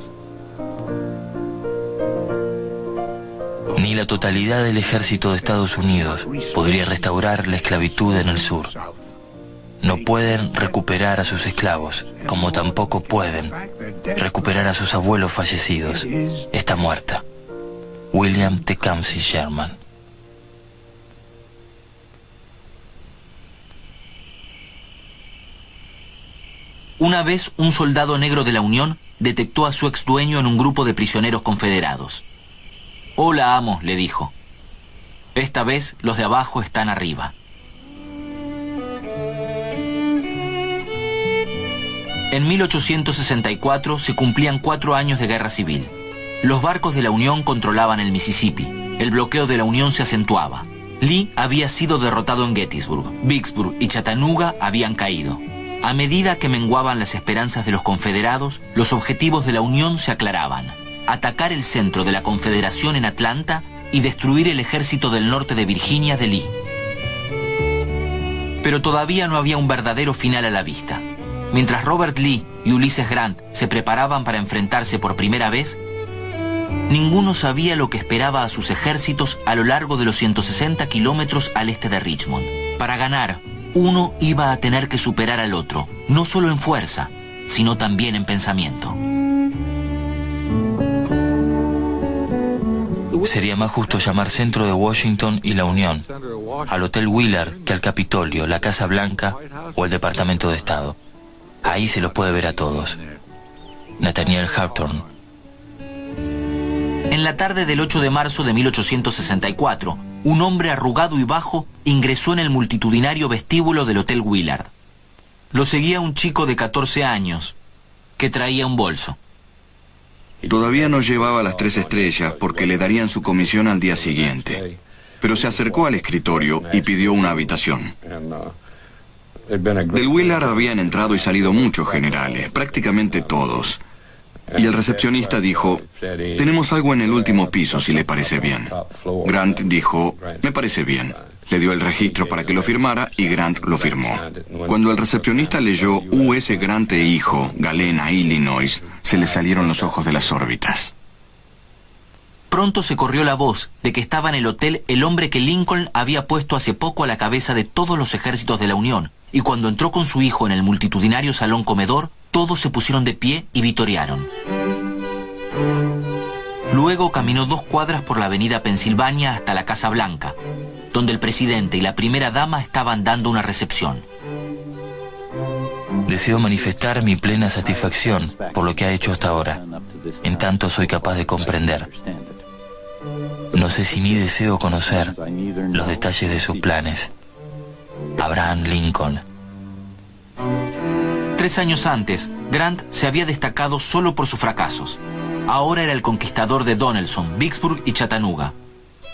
Ni la totalidad del ejército de Estados Unidos podría restaurar la esclavitud en el sur. No pueden recuperar a sus esclavos, como tampoco pueden recuperar a sus abuelos fallecidos. Está muerta. William Tecumseh Sherman. Una vez un soldado negro de la Unión detectó a su ex dueño en un grupo de prisioneros confederados. «Hola, amo», le dijo. «Esta vez los de abajo están arriba». En 1864 se cumplían 4 años de guerra civil. Los barcos de la Unión controlaban el Mississippi. El bloqueo de la Unión se acentuaba. Lee había sido derrotado en Gettysburg. Vicksburg y Chattanooga habían caído. A medida que menguaban las esperanzas de los confederados, los objetivos de la Unión se aclaraban: atacar el centro de la Confederación en Atlanta y destruir el ejército del norte de Virginia de Lee. Pero todavía no había un verdadero final a la vista. Mientras Robert Lee y Ulysses Grant se preparaban para enfrentarse por primera vez, ninguno sabía lo que esperaba a sus ejércitos a lo largo de los 160 kilómetros al este de Richmond. Para ganar, uno iba a tener que superar al otro, no solo en fuerza, sino también en pensamiento. Sería más justo llamar centro de Washington y la Unión al Hotel Willard que al Capitolio, la Casa Blanca o el Departamento de Estado. Ahí se los puede ver a todos. Nathaniel Hawthorne. En la tarde del 8 de marzo de 1864, un hombre arrugado y bajo ingresó en el multitudinario vestíbulo del Hotel Willard. Lo seguía un chico de 14 años que traía un bolso. Todavía no llevaba las 3 estrellas porque le darían su comisión al día siguiente. Pero se acercó al escritorio y pidió una habitación. Del Willard habían entrado y salido muchos generales, prácticamente todos. Y el recepcionista dijo, tenemos algo en el último piso si le parece bien. Grant dijo, me parece bien. Le dio el registro para que lo firmara y Grant lo firmó. Cuando el recepcionista leyó U.S. Grant e hijo, Galena, Illinois, se le salieron los ojos de las órbitas. Pronto se corrió la voz de que estaba en el hotel el hombre que Lincoln había puesto hace poco a la cabeza de todos los ejércitos de la Unión, y cuando entró con su hijo en el multitudinario salón comedor, todos se pusieron de pie y vitorearon. Luego caminó 2 cuadras por la avenida Pensilvania hasta la Casa Blanca, donde el presidente y la primera dama estaban dando una recepción. Deseo manifestar mi plena satisfacción por lo que ha hecho hasta ahora, en tanto soy capaz de comprender. No sé si ni deseo conocer los detalles de sus planes. Abraham Lincoln. 3 años antes, Grant se había destacado solo por sus fracasos. Ahora era el conquistador de Donelson, Vicksburg y Chattanooga.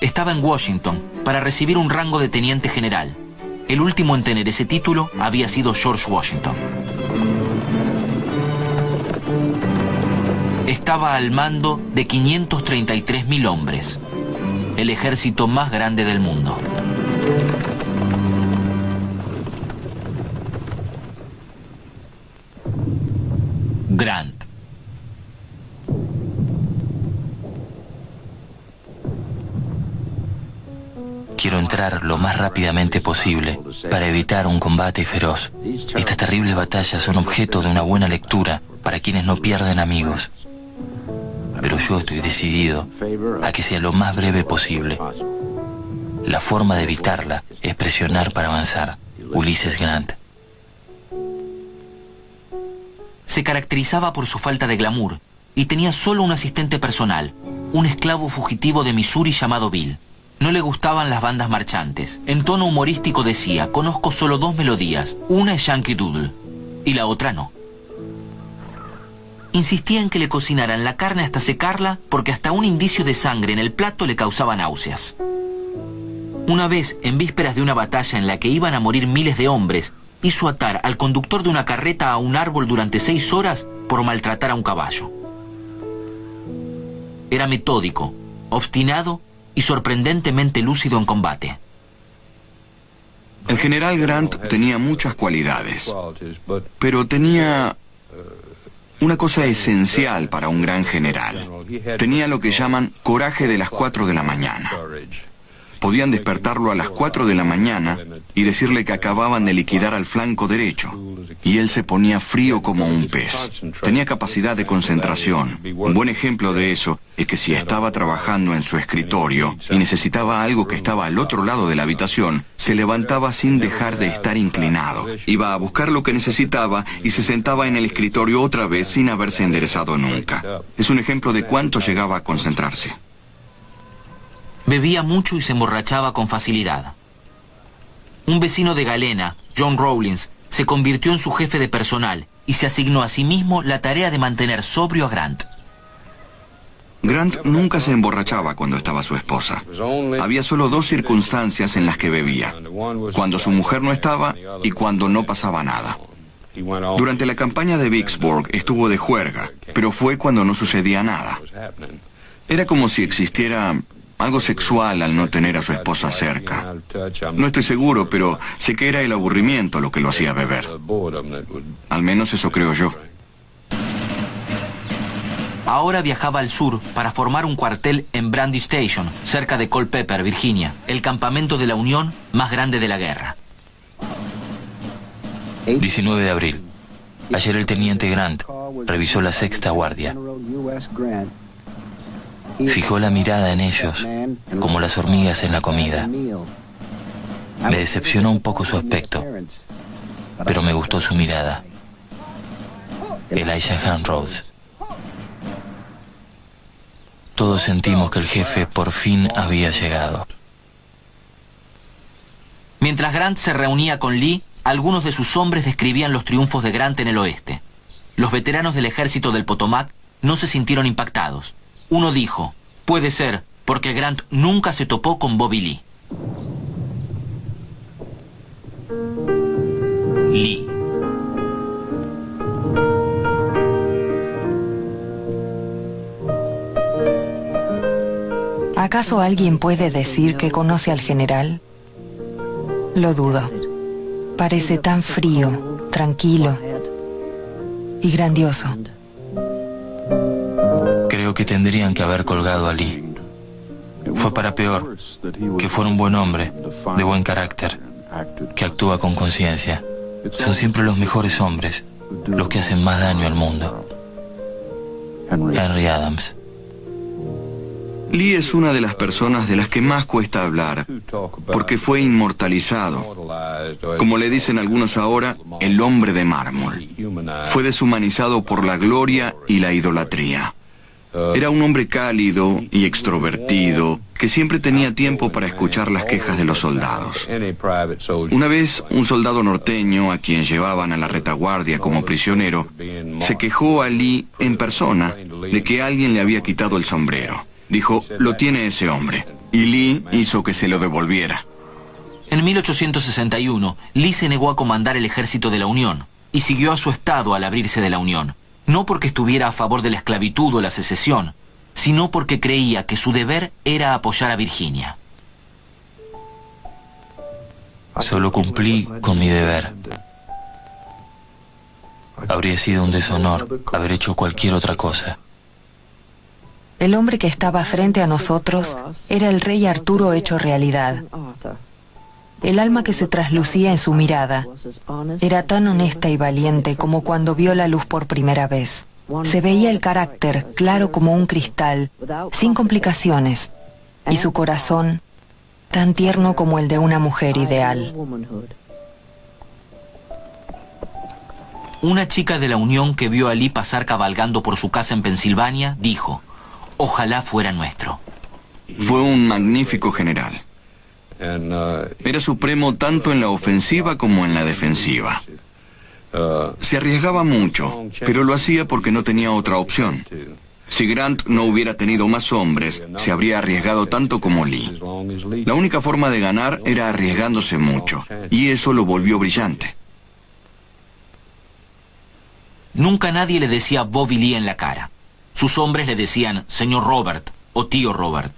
Estaba en Washington para recibir un rango de teniente general. El último en tener ese título había sido George Washington. Estaba al mando de 533.000 hombres, el ejército más grande del mundo. Grant. Quiero entrar lo más rápidamente posible para evitar un combate feroz. Estas terribles batallas son objeto de una buena lectura para quienes no pierden amigos. Pero yo estoy decidido a que sea lo más breve posible. La forma de evitarla es presionar para avanzar. Ulysses Grant. Se caracterizaba por su falta de glamour y tenía solo un asistente personal, un esclavo fugitivo de Missouri llamado Bill. No le gustaban las bandas marchantes. En tono humorístico decía, conozco solo 2 melodías, una es Yankee Doodle y la otra no. Insistía en que le cocinaran la carne hasta secarla porque hasta un indicio de sangre en el plato le causaba náuseas. Una vez, en vísperas de una batalla en la que iban a morir miles de hombres, hizo atar al conductor de una carreta a un árbol durante 6 horas por maltratar a un caballo. Era metódico, obstinado y sorprendentemente lúcido en combate. El general Grant tenía muchas cualidades, pero tenía una cosa esencial para un gran general. Tenía lo que llaman coraje de las 4 de la mañana. Podían despertarlo a las 4 de la mañana y decirle que acababan de liquidar al flanco derecho, y él se ponía frío como un pez. Tenía capacidad de concentración. Un buen ejemplo de eso es que si estaba trabajando en su escritorio y necesitaba algo que estaba al otro lado de la habitación, se levantaba sin dejar de estar inclinado. Iba a buscar lo que necesitaba y se sentaba en el escritorio otra vez sin haberse enderezado nunca. Es un ejemplo de cuánto llegaba a concentrarse. Bebía mucho y se emborrachaba con facilidad. Un vecino de Galena, John Rawlins, se convirtió en su jefe de personal y se asignó a sí mismo la tarea de mantener sobrio a Grant. Grant nunca se emborrachaba cuando estaba su esposa. Había solo 2 circunstancias en las que bebía: cuando su mujer no estaba y cuando no pasaba nada. Durante la campaña de Vicksburg estuvo de juerga, pero fue cuando no sucedía nada. Era como si existiera algo sexual al no tener a su esposa cerca. No estoy seguro, pero sé que era el aburrimiento lo que lo hacía beber. Al menos eso creo yo. Ahora viajaba al sur para formar un cuartel en Brandy Station, cerca de Culpeper, Virginia, el campamento de la Unión más grande de la guerra. 19 de abril. Ayer el teniente Grant revisó la 6ª guardia. Fijó la mirada en ellos, como las hormigas en la comida. Me decepcionó un poco su aspecto, pero me gustó su mirada. Elijah Rhodes. Todos sentimos que el jefe por fin había llegado. Mientras Grant se reunía con Lee, algunos de sus hombres describían los triunfos de Grant en el oeste. Los veteranos del ejército del Potomac no se sintieron impactados. Uno dijo, puede ser, porque Grant nunca se topó con Bobby Lee. Lee. ¿Acaso alguien puede decir que conoce al general? Lo dudo. Parece tan frío, tranquilo y grandioso. Creo que tendrían que haber colgado a Lee. Fue para peor, que fuera un buen hombre, de buen carácter, que actúa con conciencia. Son siempre los mejores hombres, los que hacen más daño al mundo. Henry Adams. Lee es una de las personas de las que más cuesta hablar, porque fue inmortalizado. Como le dicen algunos ahora, el hombre de mármol. Fue deshumanizado por la gloria y la idolatría. Era un hombre cálido y extrovertido, que siempre tenía tiempo para escuchar las quejas de los soldados. Una vez, un soldado norteño, a quien llevaban a la retaguardia como prisionero, se quejó a Lee en persona de que alguien le había quitado el sombrero. Dijo, lo tiene ese hombre. Y Lee hizo que se lo devolviera. En 1861, Lee se negó a comandar el ejército de la Unión y siguió a su estado al abrirse de la Unión. No porque estuviera a favor de la esclavitud o la secesión, sino porque creía que su deber era apoyar a Virginia. Solo cumplí con mi deber. Habría sido un deshonor haber hecho cualquier otra cosa. El hombre que estaba frente a nosotros era el rey Arturo hecho realidad. El alma que se traslucía en su mirada era tan honesta y valiente como cuando vio la luz por primera vez. Se veía el carácter claro como un cristal, sin complicaciones, y su corazón tan tierno como el de una mujer ideal. Una chica de la Unión que vio a Lee pasar cabalgando por su casa en Pensilvania dijo, ojalá fuera nuestro. Fue un magnífico general. Era supremo tanto en la ofensiva como en la defensiva. Se arriesgaba mucho, pero lo hacía porque no tenía otra opción. Si Grant no hubiera tenido más hombres, se habría arriesgado tanto como Lee. La única forma de ganar era arriesgándose mucho, y eso lo volvió brillante. Nunca nadie le decía Bobby Lee en la cara. Sus hombres le decían señor Robert o tío Robert.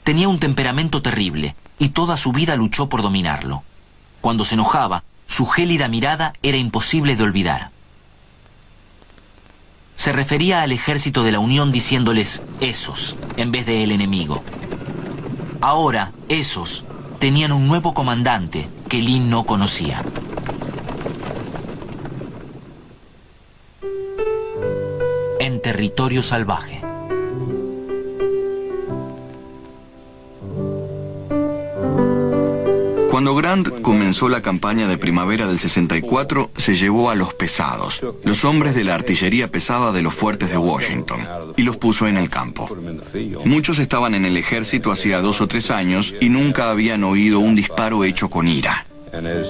Tenía un temperamento terrible y toda su vida luchó por dominarlo. Cuando se enojaba, su gélida mirada era imposible de olvidar. Se refería al ejército de la Unión diciéndoles esos, en vez de el enemigo. Ahora, esos tenían un nuevo comandante que Lee no conocía. En territorio salvaje. Cuando Grant comenzó la campaña de primavera del 64, se llevó a los pesados, los hombres de la artillería pesada de los fuertes de Washington, y los puso en el campo. Muchos estaban en el ejército hacía 2 o 3 años y nunca habían oído un disparo hecho con ira.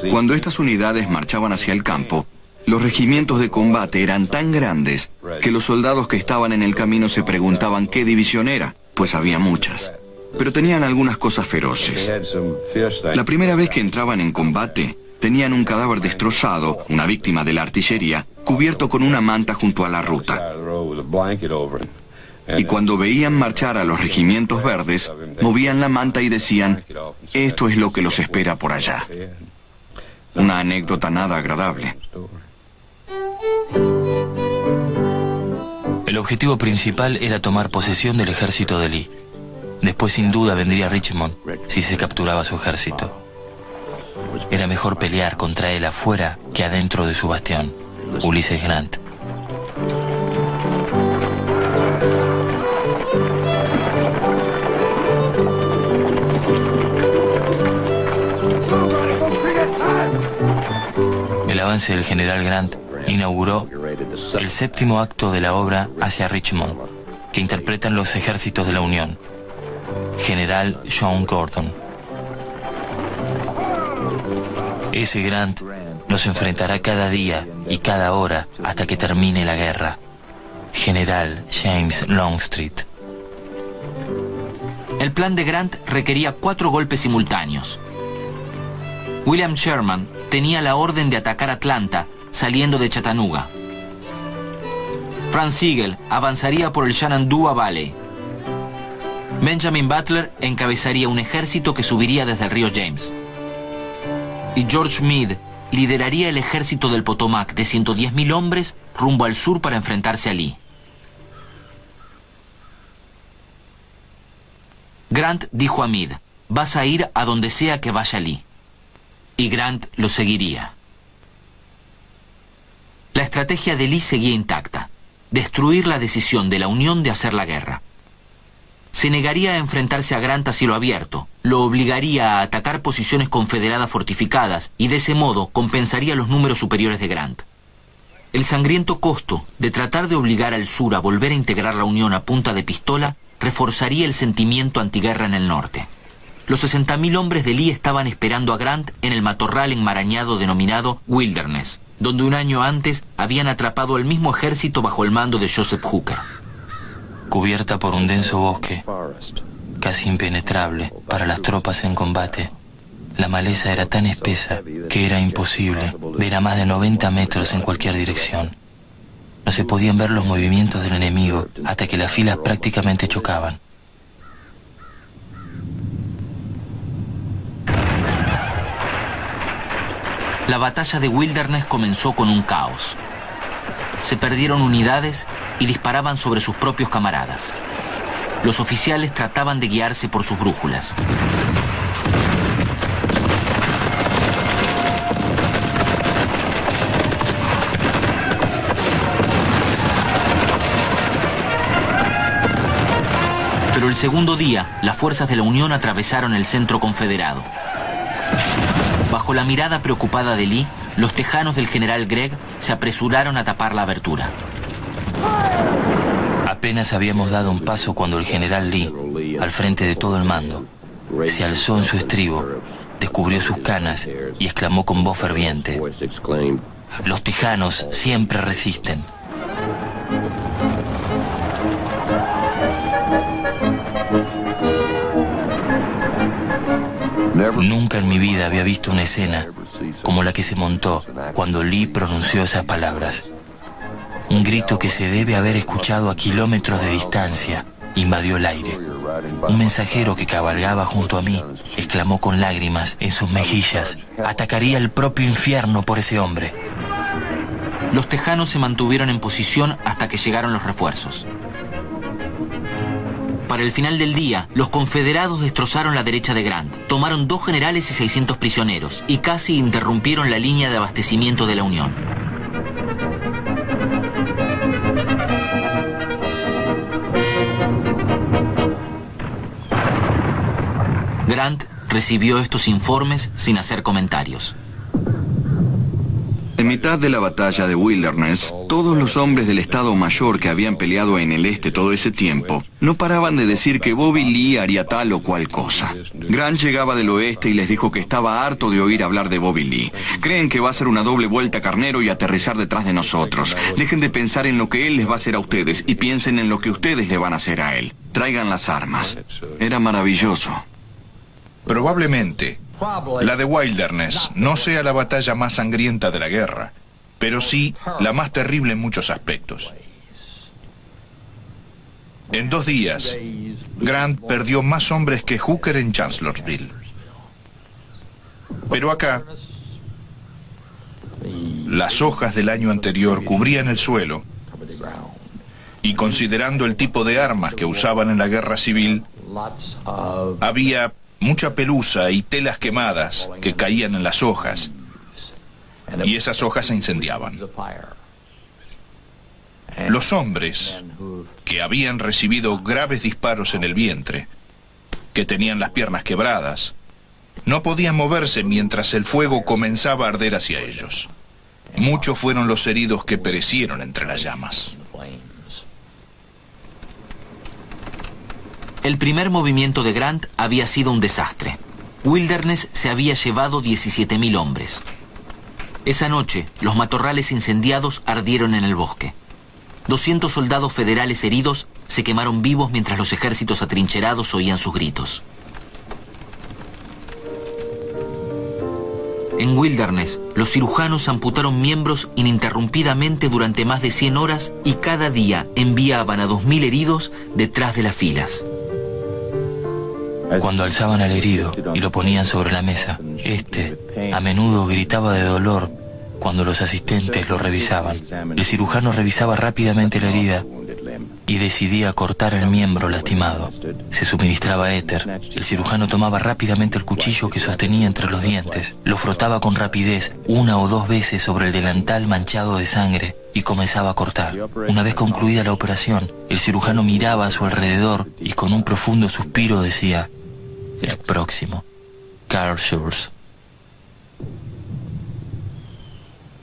Cuando estas unidades marchaban hacia el campo, los regimientos de combate eran tan grandes que los soldados que estaban en el camino se preguntaban qué división era, pues había muchas. Pero tenían algunas cosas feroces. La primera vez que entraban en combate, tenían un cadáver destrozado, una víctima de la artillería, cubierto con una manta junto a la ruta. Y cuando veían marchar a los regimientos verdes, movían la manta y decían, esto es lo que los espera por allá. Una anécdota nada agradable. El objetivo principal era tomar posesión del ejército de Lee. Después sin duda vendría Richmond si se capturaba su ejército. Era mejor pelear contra él afuera que adentro de su bastión. Ulysses Grant. El avance del general Grant inauguró el 7º acto de la obra Hacia Richmond, que interpretan los ejércitos de la Unión. General John Gordon. Ese Grant nos enfrentará cada día y cada hora hasta que termine la guerra. General James Longstreet. El plan de Grant requería 4 golpes simultáneos. William Sherman tenía la orden de atacar Atlanta saliendo de Chattanooga. Franz Sigel avanzaría por el Shenandoah Valley. Benjamin Butler encabezaría un ejército que subiría desde el río James. Y George Meade lideraría el ejército del Potomac de 110.000 hombres rumbo al sur para enfrentarse a Lee. Grant dijo a Meade: vas a ir a donde sea que vaya Lee. Y Grant lo seguiría. La estrategia de Lee seguía intacta: destruir la decisión de la Unión de hacer la guerra. Se negaría a enfrentarse a Grant a cielo abierto, lo obligaría a atacar posiciones confederadas fortificadas y de ese modo compensaría los números superiores de Grant. El sangriento costo de tratar de obligar al sur a volver a integrar la Unión a punta de pistola reforzaría el sentimiento antiguerra en el norte. Los 60.000 hombres de Lee estaban esperando a Grant en el matorral enmarañado denominado Wilderness, donde un año antes habían atrapado al mismo ejército bajo el mando de Joseph Hooker. Cubierta por un denso bosque, casi impenetrable para las tropas en combate, la maleza era tan espesa que era imposible ver a más de 90 metros en cualquier dirección. No se podían ver los movimientos del enemigo hasta que las filas prácticamente chocaban. La batalla de Wilderness comenzó con un caos. Se perdieron unidades y disparaban sobre sus propios camaradas. Los oficiales trataban de guiarse por sus brújulas. Pero el segundo día, las fuerzas de la Unión atravesaron el centro confederado. Bajo la mirada preocupada de Lee, los tejanos del general Gregg se apresuraron a tapar la abertura. Apenas habíamos dado un paso cuando el general Lee, al frente de todo el mando, se alzó en su estribo, descubrió sus canas y exclamó con voz ferviente: «Los tejanos siempre resisten». Nunca en mi vida había visto una escena como la que se montó cuando Lee pronunció esas palabras. Un grito que se debe haber escuchado a kilómetros de distancia invadió el aire. Un mensajero que cabalgaba junto a mí exclamó con lágrimas en sus mejillas: «Atacaría el propio infierno por ese hombre». Los tejanos se mantuvieron en posición hasta que llegaron los refuerzos. Para el final del día, los confederados destrozaron la derecha de Grant, tomaron 2 generales y 600 prisioneros, y casi interrumpieron la línea de abastecimiento de la Unión. Grant recibió estos informes sin hacer comentarios. En mitad de la batalla de Wilderness, todos los hombres del Estado Mayor que habían peleado en el este todo ese tiempo no paraban de decir que Bobby Lee haría tal o cual cosa. Grant llegaba del oeste y les dijo que estaba harto de oír hablar de Bobby Lee. Creen que va a hacer una doble vuelta carnero y aterrizar detrás de nosotros. Dejen de pensar en lo que él les va a hacer a ustedes y piensen en lo que ustedes le van a hacer a él. Traigan las armas. Era maravilloso. Probablemente la de Wilderness no sea la batalla más sangrienta de la guerra, pero sí la más terrible en muchos aspectos. En 2 días, Grant perdió más hombres que Hooker en Chancellorsville. Pero acá, las hojas del año anterior cubrían el suelo, y considerando el tipo de armas que usaban en la guerra civil, había mucha pelusa y telas quemadas que caían en las hojas, y esas hojas se incendiaban. Los hombres que habían recibido graves disparos en el vientre, que tenían las piernas quebradas, no podían moverse mientras el fuego comenzaba a arder hacia ellos. Muchos fueron los heridos que perecieron entre las llamas. El primer movimiento de Grant había sido un desastre. Wilderness se había llevado 17.000 hombres. Esa noche, los matorrales incendiados ardieron en el bosque. 200 soldados federales heridos se quemaron vivos mientras los ejércitos atrincherados oían sus gritos. En Wilderness, los cirujanos amputaron miembros ininterrumpidamente durante más de 100 horas y cada día enviaban a 2000 heridos detrás de las filas. Cuando alzaban al herido y lo ponían sobre la mesa, a menudo gritaba de dolor cuando los asistentes lo revisaban. El cirujano revisaba rápidamente la herida y decidía cortar el miembro lastimado. Se suministraba éter. El cirujano tomaba rápidamente el cuchillo que sostenía entre los dientes, lo frotaba con rapidez 1 o 2 veces sobre el delantal manchado de sangre y comenzaba a cortar. Una vez concluida la operación, el cirujano miraba a su alrededor y con un profundo suspiro decía: el próximo, Carl Schurz.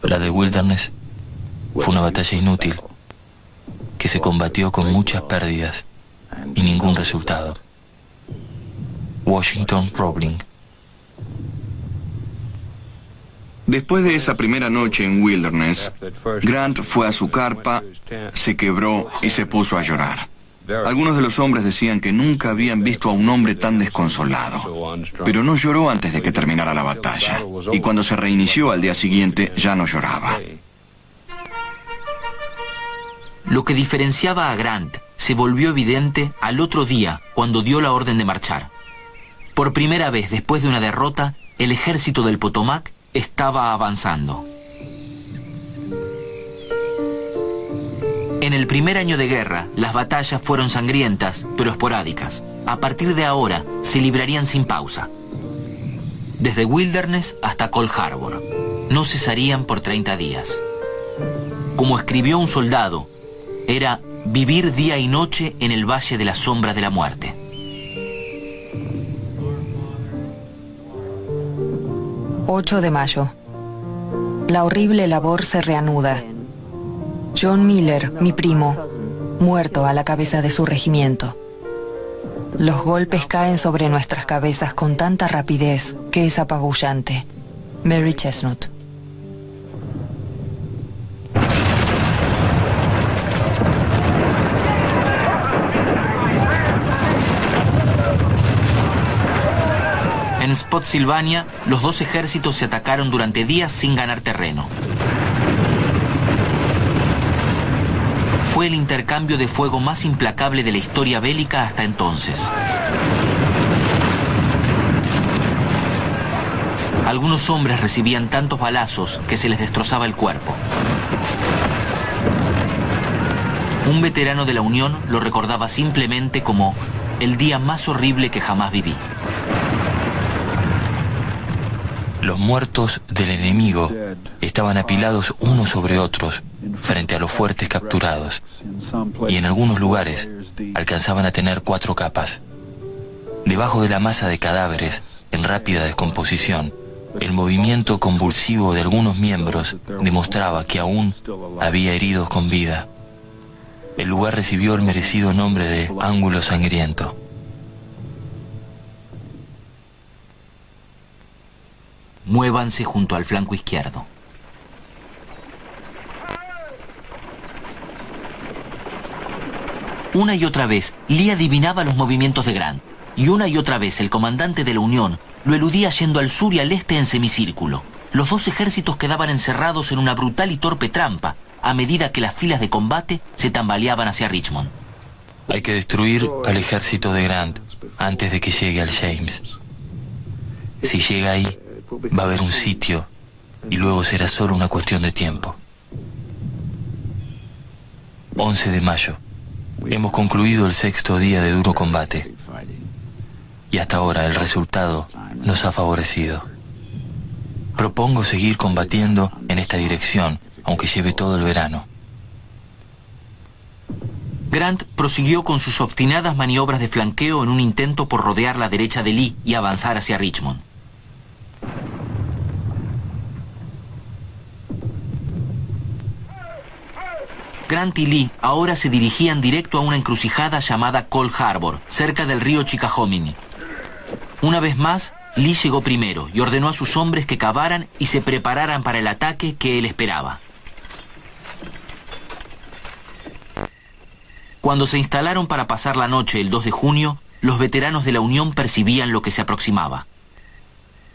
La de Wilderness fue una batalla inútil que se combatió con muchas pérdidas y ningún resultado. Washington Roebling. Después de esa primera noche en Wilderness, Grant fue a su carpa, se quebró y se puso a llorar. Algunos de los hombres decían que nunca habían visto a un hombre tan desconsolado, pero no lloró antes de que terminara la batalla, y cuando se reinició al día siguiente ya no lloraba. Lo que diferenciaba a Grant se volvió evidente al otro día cuando dio la orden de marchar. Por primera vez después de una derrota, el ejército del Potomac estaba avanzando. En el primer año de guerra, las batallas fueron sangrientas, pero esporádicas. A partir de ahora, se librarían sin pausa. Desde Wilderness hasta Cold Harbor. No cesarían por 30 días. Como escribió un soldado, era vivir día y noche en el valle de la sombra de la muerte. ...8 de mayo. La horrible labor se reanuda. John Miller, mi primo, muerto a la cabeza de su regimiento. Los golpes caen sobre nuestras cabezas con tanta rapidez que es apabullante. Mary Chestnut. En Spotsylvania, los dos ejércitos se atacaron durante días sin ganar terreno. Fue el intercambio de fuego más implacable de la historia bélica hasta entonces. Algunos hombres recibían tantos balazos que se les destrozaba el cuerpo. Un veterano de la Unión lo recordaba simplemente como el día más horrible que jamás viví. Los muertos del enemigo estaban apilados unos sobre otros frente a los fuertes capturados, y en algunos lugares alcanzaban a tener 4 capas. Debajo de la masa de cadáveres en rápida descomposición, el movimiento convulsivo de algunos miembros demostraba que aún había heridos con vida. El lugar recibió el merecido nombre de Ángulo Sangriento. Muévanse junto al flanco izquierdo. Una y otra vez, Lee adivinaba los movimientos de Grant, y una y otra vez el comandante de la Unión lo eludía yendo al sur y al este en semicírculo. Los dos ejércitos quedaban encerrados en una brutal y torpe trampa, a medida que las filas de combate se tambaleaban hacia Richmond. Hay que destruir al ejército de Grant antes de que llegue al James. Si llega ahí, va a haber un sitio y luego será solo una cuestión de tiempo. 11 de mayo. Hemos concluido el 6º día de duro combate y hasta ahora el resultado nos ha favorecido. Propongo seguir combatiendo en esta dirección, aunque lleve todo el verano. Grant prosiguió con sus obstinadas maniobras de flanqueo en un intento por rodear la derecha de Lee y avanzar hacia Richmond. Grant y Lee ahora se dirigían directo a una encrucijada llamada Cold Harbor, cerca del río Chickahominy. Una vez más, Lee llegó primero y ordenó a sus hombres que cavaran y se prepararan para el ataque que él esperaba. Cuando se instalaron para pasar la noche el 2 de junio, los veteranos de la Unión percibían lo que se aproximaba.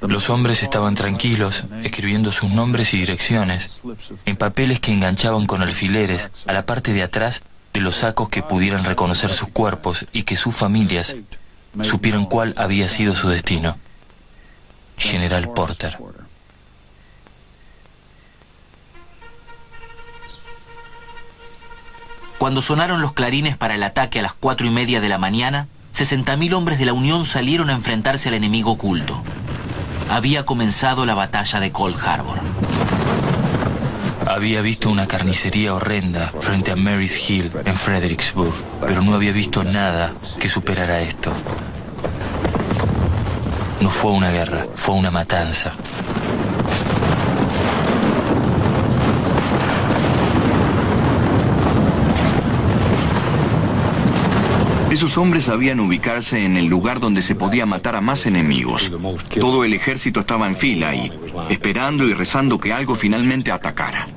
Los hombres estaban tranquilos, escribiendo sus nombres y direcciones en papeles que enganchaban con alfileres a la parte de atrás de los sacos, que pudieran reconocer sus cuerpos y que sus familias supieran cuál había sido su destino. General Porter. Cuando sonaron los clarines para el ataque a las 4:30 de la mañana, 60.000 hombres de la Unión salieron a enfrentarse al enemigo oculto. Había comenzado la batalla de Cold Harbor. Había visto una carnicería horrenda frente a Mary's Hill en Fredericksburg, pero no había visto nada que superara esto. No fue una guerra, fue una matanza. Esos hombres sabían ubicarse en el lugar donde se podía matar a más enemigos. Todo el ejército estaba en fila ahí, esperando y rezando que algo finalmente atacara.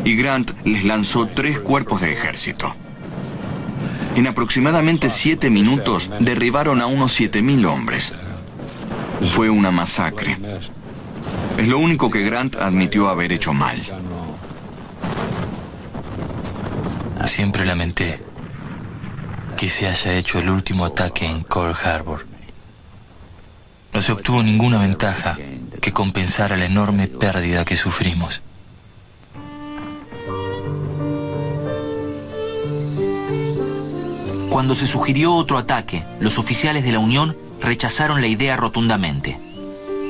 Y Grant les lanzó 3 cuerpos de ejército. En aproximadamente 7 minutos derribaron a unos 7.000 hombres. Fue una masacre. Es lo único que Grant admitió haber hecho mal. Siempre lamenté que se haya hecho el último ataque en Cold Harbor. No se obtuvo ninguna ventaja que compensara la enorme pérdida que sufrimos. Cuando se sugirió otro ataque, los oficiales de la Unión rechazaron la idea rotundamente.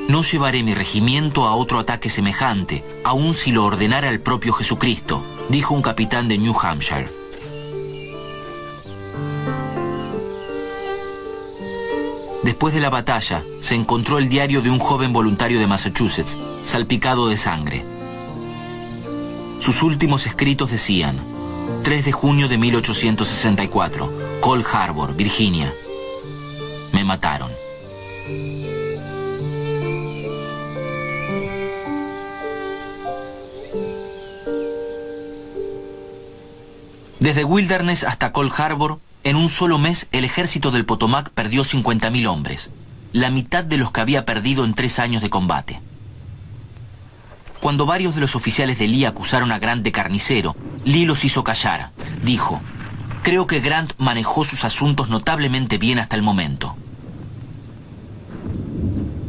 No llevaré mi regimiento a otro ataque semejante, aun si lo ordenara el propio Jesucristo, dijo un capitán de New Hampshire. Después de la batalla, se encontró el diario de un joven voluntario de Massachusetts, salpicado de sangre. Sus últimos escritos decían: 3 de junio de 1864, Cold Harbor, Virginia. Me mataron. Desde Wilderness hasta Cold Harbor, en un solo mes el ejército del Potomac perdió 50.000 hombres, la mitad de los que había perdido en 3 años de combate. Cuando varios de los oficiales de Lee acusaron a Grant de carnicero, Lee los hizo callar. Dijo: creo que Grant manejó sus asuntos notablemente bien hasta el momento.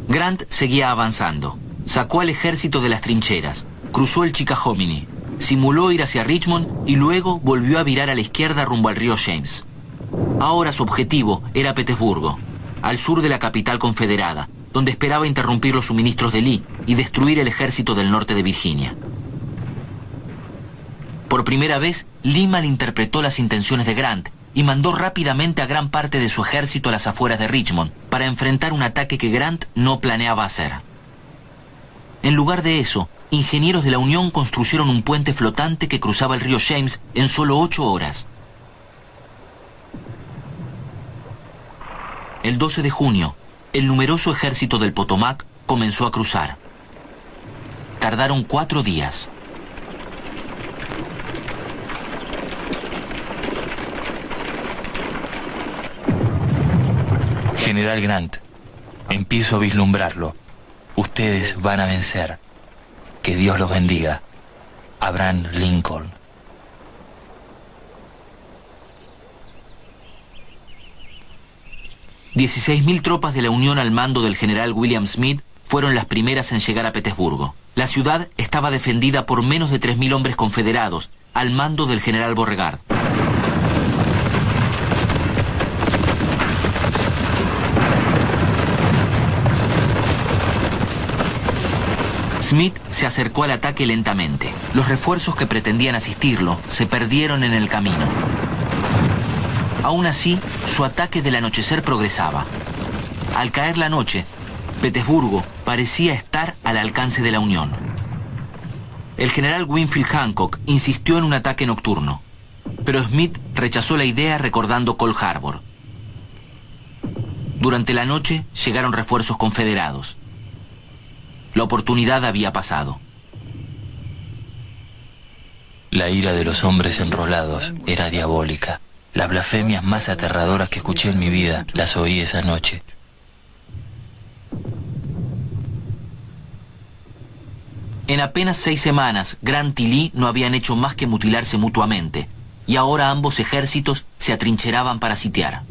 Grant seguía avanzando. Sacó al ejército de las trincheras, cruzó el Chickahominy, simuló ir hacia Richmond y luego volvió a virar a la izquierda rumbo al río James. Ahora su objetivo era Petersburgo, al sur de la capital confederada, donde esperaba interrumpir los suministros de Lee y destruir el ejército del norte de Virginia. Por primera vez, Lee malinterpretó las intenciones de Grant y mandó rápidamente a gran parte de su ejército a las afueras de Richmond para enfrentar un ataque que Grant no planeaba hacer. En lugar de eso, ingenieros de la Unión construyeron un puente flotante que cruzaba el río James en solo 8 horas. El 12 de junio, el numeroso ejército del Potomac comenzó a cruzar. Tardaron 4 días. General Grant, empiezo a vislumbrarlo. Ustedes van a vencer. Que Dios los bendiga. Abraham Lincoln. $16.000 tropas de la Unión al mando del general William Smith fueron las primeras en llegar a Petersburgo. La ciudad estaba defendida por menos de 3.000 hombres confederados al mando del general Beauregard. Smith se acercó al ataque lentamente. Los refuerzos que pretendían asistirlo se perdieron en el camino. Aún así, su ataque del anochecer progresaba. Al caer la noche, Petersburgo parecía estar al alcance de la Unión. El general Winfield Hancock insistió en un ataque nocturno, pero Smith rechazó la idea recordando Cold Harbor. Durante la noche llegaron refuerzos confederados. La oportunidad había pasado. La ira de los hombres enrolados era diabólica. Las blasfemias más aterradoras que escuché en mi vida las oí esa noche. En apenas 6 semanas, Grant y Lee no habían hecho más que mutilarse mutuamente, y ahora ambos ejércitos se atrincheraban para sitiar.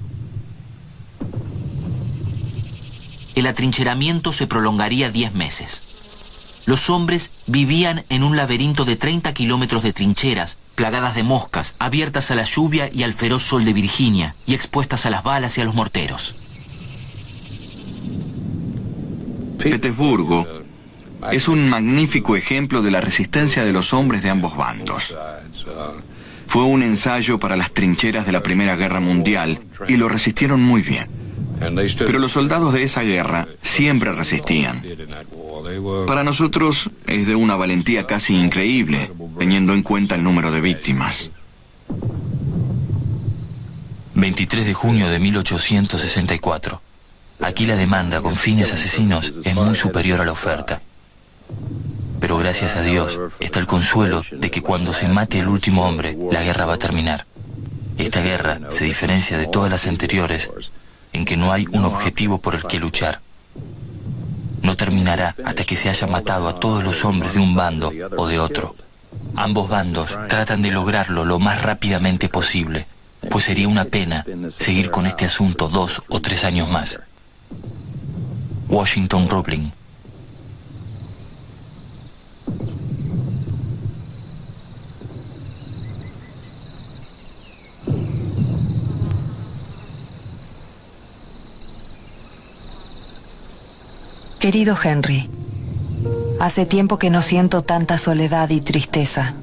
El atrincheramiento se prolongaría 10 meses. Los hombres vivían en un laberinto de 30 kilómetros de trincheras, plagadas de moscas, abiertas a la lluvia y al feroz sol de Virginia, y expuestas a las balas y a los morteros. Petersburgo es un magnífico ejemplo de la resistencia de los hombres de ambos bandos. Fue un ensayo para las trincheras de la Primera Guerra Mundial y lo resistieron muy bien. Pero los soldados de esa guerra siempre resistían. Para nosotros es de una valentía casi increíble, teniendo en cuenta el número de víctimas. 23 de junio de 1864. Aquí la demanda con fines asesinos es muy superior a la oferta. Pero gracias a Dios está el consuelo de que cuando se mate el último hombre, la guerra va a terminar. Esta guerra se diferencia de todas las anteriores en que no hay un objetivo por el que luchar. No terminará hasta que se haya matado a todos los hombres de un bando o de otro. Ambos bandos tratan de lograrlo lo más rápidamente posible, pues sería una pena seguir con este asunto 2 o 3 años más. Washington Roebling. Querido Henry, hace tiempo que no siento tanta soledad y tristeza.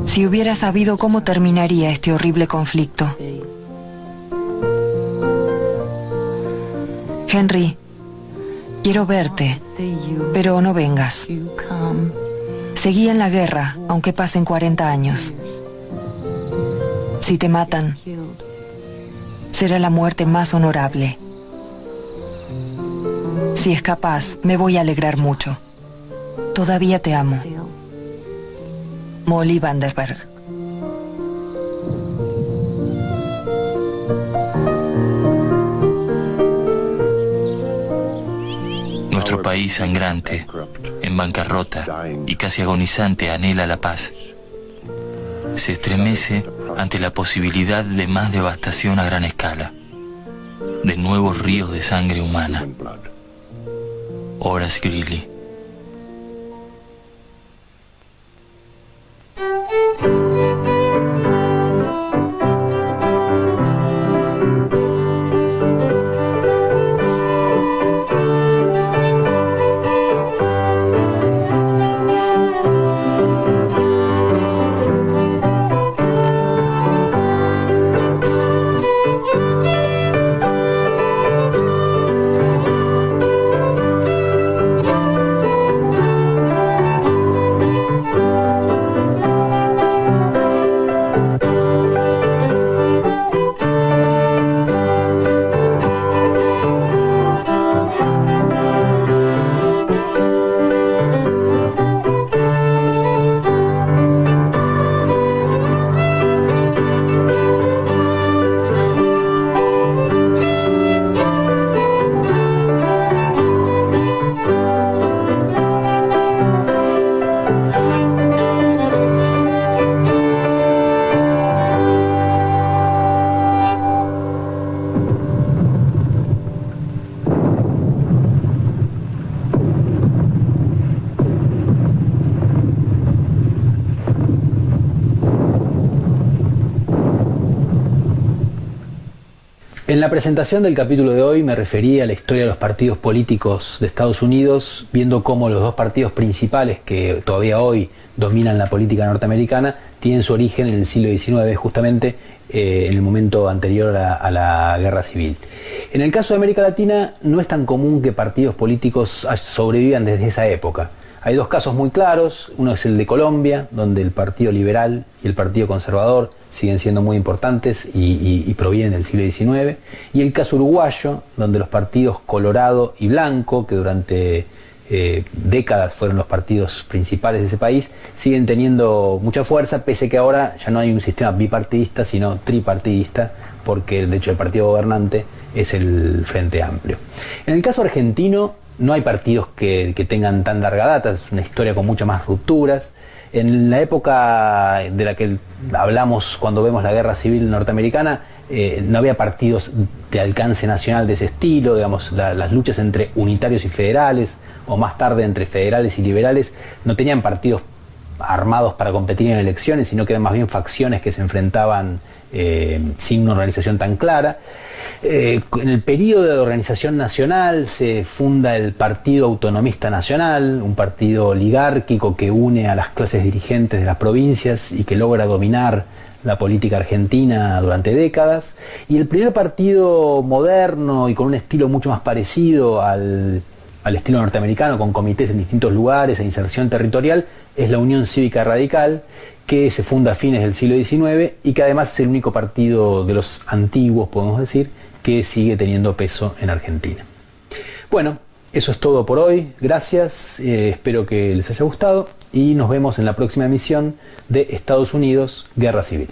Si hubiera sabido cómo terminaría este horrible conflicto. Henry, quiero verte, pero no vengas. Seguí en la guerra, aunque pasen 40 años. Si te matan, será la muerte más honorable. Si escapas, me voy a alegrar mucho. Todavía te amo. Molly Vanderberg. Nuestro país sangrante, en bancarrota y casi agonizante, anhela la paz. Se estremece ante la posibilidad de más devastación a gran escala, de nuevos ríos de sangre humana. Horace Greeley. En la presentación del capítulo de hoy me referí a la historia de los partidos políticos de Estados Unidos, viendo cómo los dos partidos principales que todavía hoy dominan la política norteamericana tienen su origen en el siglo XIX, justamente en el momento anterior a la Guerra Civil. En el caso de América Latina no es tan común que partidos políticos sobrevivan desde esa época. Hay dos casos muy claros, uno es el de Colombia, donde el Partido Liberal y el Partido Conservador siguen siendo muy importantes y provienen del siglo XIX, y el caso uruguayo, donde los partidos Colorado y Blanco, que durante décadas fueron los partidos principales de ese país, siguen teniendo mucha fuerza, pese que ahora ya no hay un sistema bipartidista, sino tripartidista, porque de hecho el partido gobernante es el Frente Amplio. En el caso argentino no hay partidos que tengan tan larga data, es una historia con muchas más rupturas. En la época de la que hablamos cuando vemos la Guerra Civil norteamericana, no había partidos de alcance nacional de ese estilo, digamos, las luchas entre unitarios y federales, o más tarde entre federales y liberales, no tenían partidos armados para competir en elecciones, sino que eran más bien facciones que se enfrentaban sin una organización tan clara. En el periodo de organización nacional se funda el Partido Autonomista Nacional, un partido oligárquico que une a las clases dirigentes de las provincias y que logra dominar la política argentina durante décadas. Y el primer partido moderno y con un estilo mucho más parecido al estilo norteamericano, con comités en distintos lugares e inserción territorial, es la Unión Cívica Radical, que se funda a fines del siglo XIX y que además es el único partido de los antiguos, podemos decir, que sigue teniendo peso en Argentina. Bueno, eso es todo por hoy. Gracias, espero que les haya gustado y nos vemos en la próxima emisión de Estados Unidos, Guerra Civil.